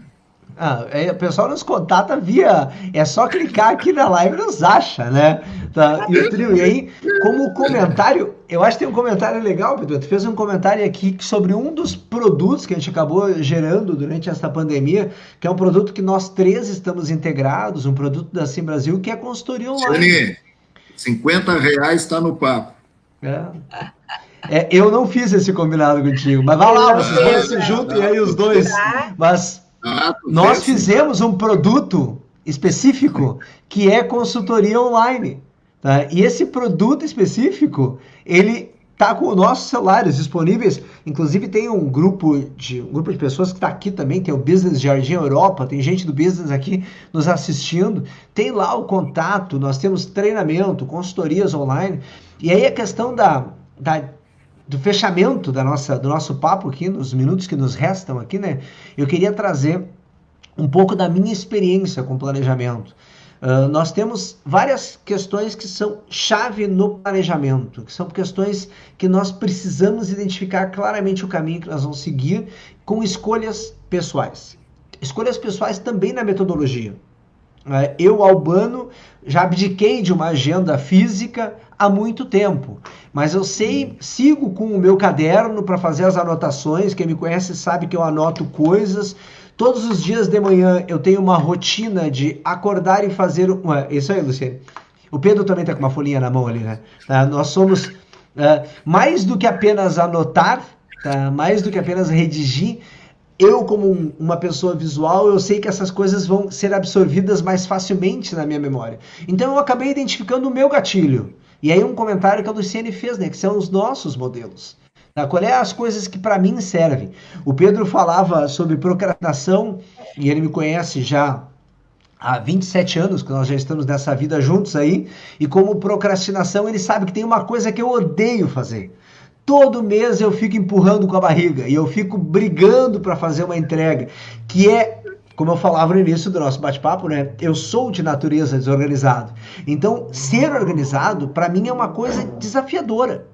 o pessoal nos contata via. É só clicar aqui na live e nos acha, né? Tá, e aí, como comentário, eu acho que tem um comentário legal, Pedro. Tu fez um comentário aqui sobre um dos produtos que a gente acabou gerando durante essa pandemia, que é um produto que nós 3 estamos integrados, um produto da Sim Brasil, que é a consultoria online. R$50 está no papo. Eu não fiz esse combinado contigo, mas vai lá, vocês dois se juntem aí os dois. Mas nós fizemos um produto específico que é consultoria online. Tá? E esse produto específico, ele tá com os nossos celulares disponíveis. Inclusive tem um grupo de pessoas que está aqui também, tem o Business Jardim Europa, tem gente do Business aqui nos assistindo. Tem lá o contato, nós temos treinamento, consultorias online. E aí a questão do fechamento do nosso papo aqui, nos minutos que nos restam aqui, né? Eu queria trazer um pouco da minha experiência com planejamento. Nós temos várias questões que são chave no planejamento, que são questões que nós precisamos identificar claramente o caminho que nós vamos seguir com escolhas pessoais. Escolhas pessoais também na metodologia. Eu, Albano, já abdiquei de uma agenda física há muito tempo, mas eu sigo com o meu caderno para fazer as anotações. Quem me conhece sabe que eu anoto coisas. Todos os dias de manhã eu tenho uma rotina de acordar e fazer... Isso aí, Luciane. O Pedro também está com uma folhinha na mão ali, né? Nós somos mais do que apenas anotar, mais do que apenas redigir. Eu, como uma pessoa visual, eu sei que essas coisas vão ser absorvidas mais facilmente na minha memória. Então eu acabei identificando o meu gatilho. E aí um comentário que a Luciane fez, né? Que são os nossos modelos. Qual é as coisas que para mim servem? O Pedro falava sobre procrastinação, e ele me conhece já há 27 anos, que nós já estamos nessa vida juntos aí, e como procrastinação ele sabe que tem uma coisa que eu odeio fazer. Todo mês eu fico empurrando com a barriga, e eu fico brigando para fazer uma entrega, que é... Como eu falava no início do nosso bate-papo, né? Eu sou de natureza desorganizado. Então, ser organizado, para mim, é uma coisa desafiadora.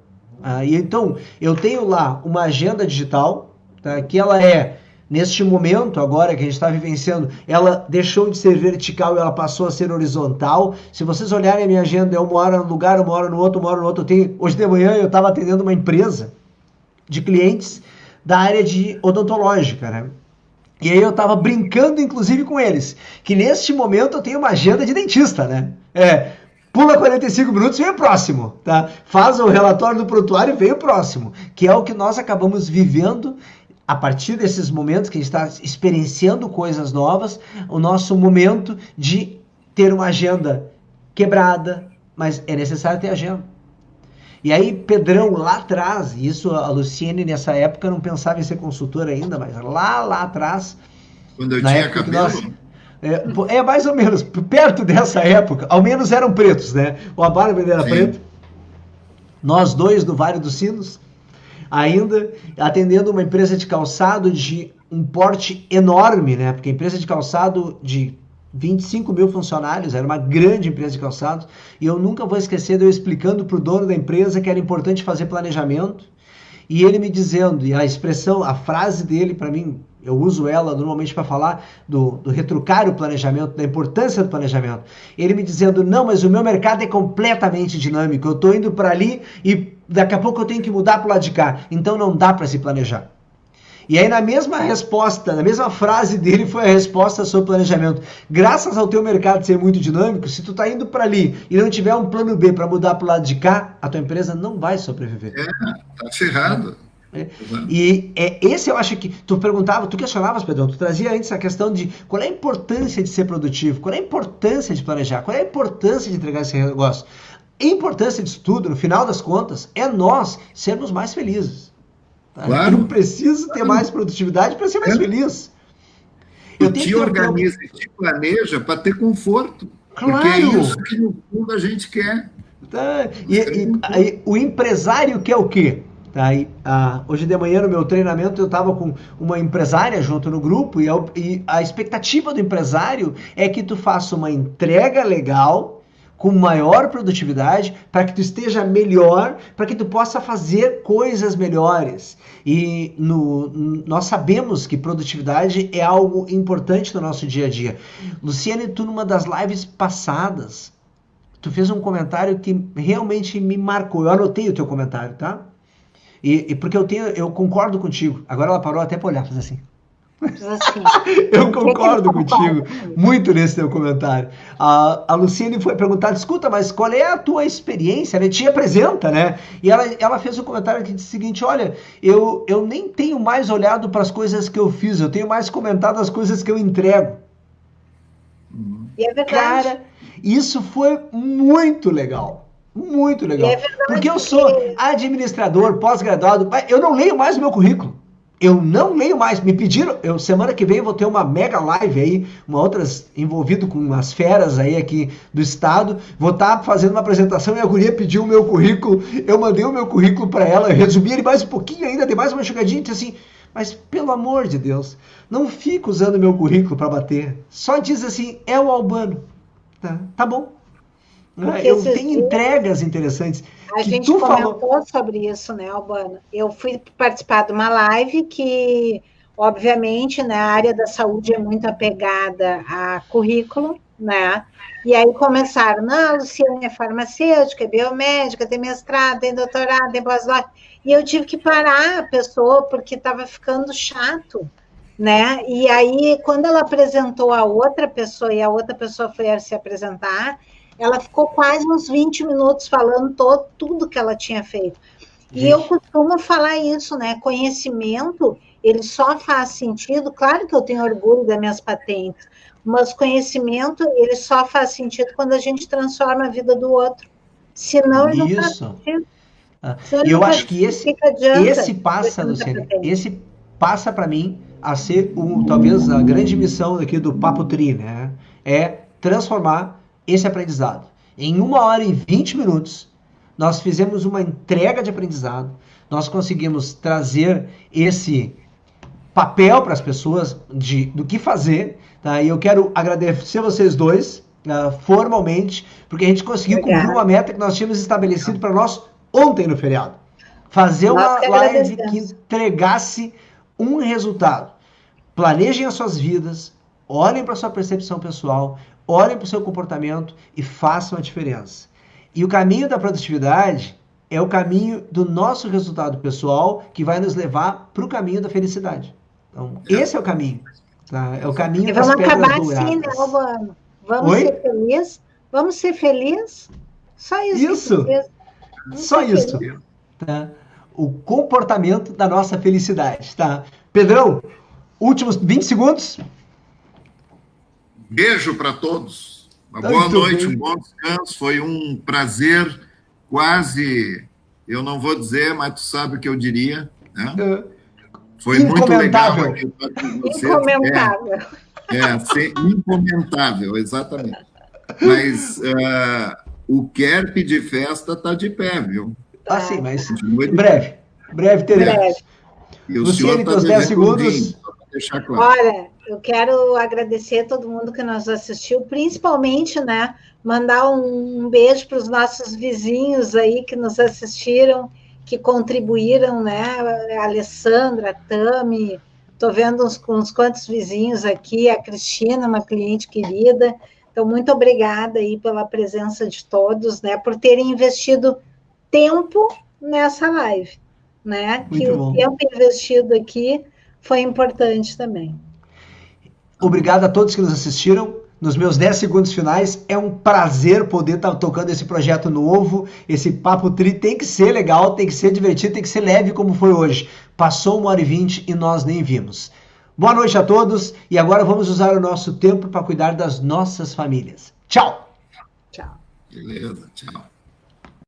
E então, eu tenho lá uma agenda digital, tá? Que ela neste momento, agora que a gente está vivenciando, ela deixou de ser vertical e ela passou a ser horizontal. Se vocês olharem a minha agenda, eu moro num lugar, eu moro no outro, eu moro no outro. Hoje de manhã eu estava atendendo uma empresa de clientes da área de odontológica, né? E aí eu tava brincando, inclusive, com eles, que neste momento eu tenho uma agenda de dentista, né? Pula 45 minutos e vem o próximo, tá? Faz o relatório do prontuário e vem o próximo, que é o que nós acabamos vivendo a partir desses momentos que a gente está experienciando coisas novas, o nosso momento de ter uma agenda quebrada, mas é necessário ter agenda. E aí, Pedrão, lá atrás, isso a Luciene nessa época não pensava em ser consultora ainda, mas lá atrás... Quando eu tinha cabelo? É mais ou menos, perto dessa época, ao menos eram pretos, né? O Abárbara era preto, nós dois no Vale dos Sinos, ainda atendendo uma empresa de calçado de um porte enorme, né? Porque a empresa de calçado de 25 mil funcionários, era uma grande empresa de calçados, e eu nunca vou esquecer de eu explicando para o dono da empresa que era importante fazer planejamento, e ele me dizendo, e a expressão, a frase dele para mim, eu uso ela normalmente para falar do retrucar o planejamento, da importância do planejamento. Ele me dizendo, não, mas o meu mercado é completamente dinâmico, eu estou indo para ali e daqui a pouco eu tenho que mudar para o lado de cá, então não dá para se planejar. E aí na mesma resposta, na mesma frase dele foi a resposta sobre planejamento. Graças ao teu mercado ser muito dinâmico, se tu tá indo para ali e não tiver um plano B para mudar para o lado de cá, a tua empresa não vai sobreviver. Tá ferrado. E esse eu acho que tu perguntava, tu questionavas, Pedrão, tu trazia antes a questão de qual é a importância de ser produtivo, qual é a importância de planejar, qual é a importância de entregar esse negócio. A importância disso tudo, no final das contas, é nós sermos mais felizes. Claro. Eu não preciso ter mais produtividade para ser mais feliz. Eu te organiza e te planeja para ter conforto. Claro. Porque é isso que no fundo a gente quer. Tá. E o empresário quer o quê? Tá, hoje de manhã no meu treinamento eu estava com uma empresária junto no grupo e a expectativa do empresário é que tu faça uma entrega legal com maior produtividade para que tu esteja melhor, para que tu possa fazer coisas melhores. E nós sabemos que produtividade é algo importante no nosso dia a dia. Luciane, tu numa das lives passadas, tu fez um comentário que realmente me marcou. Eu anotei o teu comentário, tá? E porque eu concordo contigo. Agora ela parou até para olhar, fez assim. Eu concordo contigo muito nesse teu comentário. A Luciane foi perguntar, escuta, mas qual é a tua experiência? Né? Te apresenta, né? E ela fez um comentário que diz o seguinte, olha, eu nem tenho mais olhado para as coisas que eu fiz, eu tenho mais comentado as coisas que eu entrego. E é verdade. Cara, isso foi muito legal. Muito legal. Porque eu sou administrador, pós-graduado, eu não leio mais o meu currículo. Eu não leio mais. Me pediram, semana que vem eu vou ter uma mega live aí, envolvido com umas feras aí aqui do estado. Vou estar fazendo uma apresentação e a guria pediu o meu currículo. Eu mandei o meu currículo para ela, resumi ele mais um pouquinho ainda, dei mais uma enxugadinha e disse assim, mas pelo amor de Deus, não fica usando meu currículo para bater. Só diz assim, é o Albano. Tá bom. Eu tenho entregas interessantes. A gente comentou sobre isso, né, Albano? Eu fui participar de uma live que, obviamente, né, a área da saúde é muito apegada a currículo, né? E aí começaram, não, a Luciane é farmacêutica, é biomédica, tem mestrado, tem doutorado, tem pós-doutorado. E eu tive que parar a pessoa porque estava ficando chato, né? E aí, quando ela apresentou a outra pessoa e a outra pessoa foi se apresentar, ela ficou quase uns 20 minutos falando tudo que ela tinha feito. Gente. E eu costumo falar isso, né? Conhecimento, ele só faz sentido, claro que eu tenho orgulho das minhas patentes, mas conhecimento, ele só faz sentido quando a gente transforma a vida do outro. Senão, ele não faz sentido. E eu acho que esse passa, Luciane, esse passa para mim a ser talvez a grande missão aqui do Papo Tri, né? É transformar esse aprendizado. Em 1h20, nós fizemos uma entrega de aprendizado, nós conseguimos trazer esse papel para as pessoas do que fazer, tá? E eu quero agradecer vocês dois, formalmente, porque a gente conseguiu cumprir uma meta que nós tínhamos estabelecido para nós ontem no feriado. Fazer uma live que entregasse um resultado. Planejem as suas vidas, olhem para a sua percepção pessoal, olhem para o seu comportamento e façam a diferença. E o caminho da produtividade é o caminho do nosso resultado pessoal que vai nos levar para o caminho da felicidade. Então, esse é o caminho. Tá? É o caminho das pedras douradas. Vamos acabar assim, né, Albano? Vamos ser felizes? Vamos ser felizes? Só isso. Isso. Só isso. Tá? O comportamento da nossa felicidade. Tá? Pedrão, últimos 20 segundos. Beijo para todos. Uma boa noite, um bom descanso. Foi um prazer quase, eu não vou dizer, mas tu sabe o que eu diria. Né? Foi muito legal aqui com vocês. Incomentável. Incomentável, exatamente. Mas o Kerp de festa está de pé, viu? Ah, sim, mas breve teremos. E o Luciane, senhor está teus 10 devendo segundos. vinho, só para deixar claro. Olha, eu quero agradecer a todo mundo que nos assistiu, principalmente, né, mandar um beijo para os nossos vizinhos aí que nos assistiram, que contribuíram, né, a Alessandra, a Tami, estou vendo uns quantos vizinhos aqui, a Cristina, uma cliente querida, então muito obrigada aí pela presença de todos, né, por terem investido tempo nessa live, né, que Muito o bom. tempo investido aqui foi importante também. Obrigado a todos que nos assistiram. Nos meus 10 segundos finais, é um prazer poder estar tocando esse projeto novo. Esse Papo Tri tem que ser legal, tem que ser divertido, tem que ser leve como foi hoje. Passou 1h20 e nós nem vimos. Boa noite a todos e agora vamos usar o nosso tempo para cuidar das nossas famílias. Tchau! Tchau. Beleza, tchau.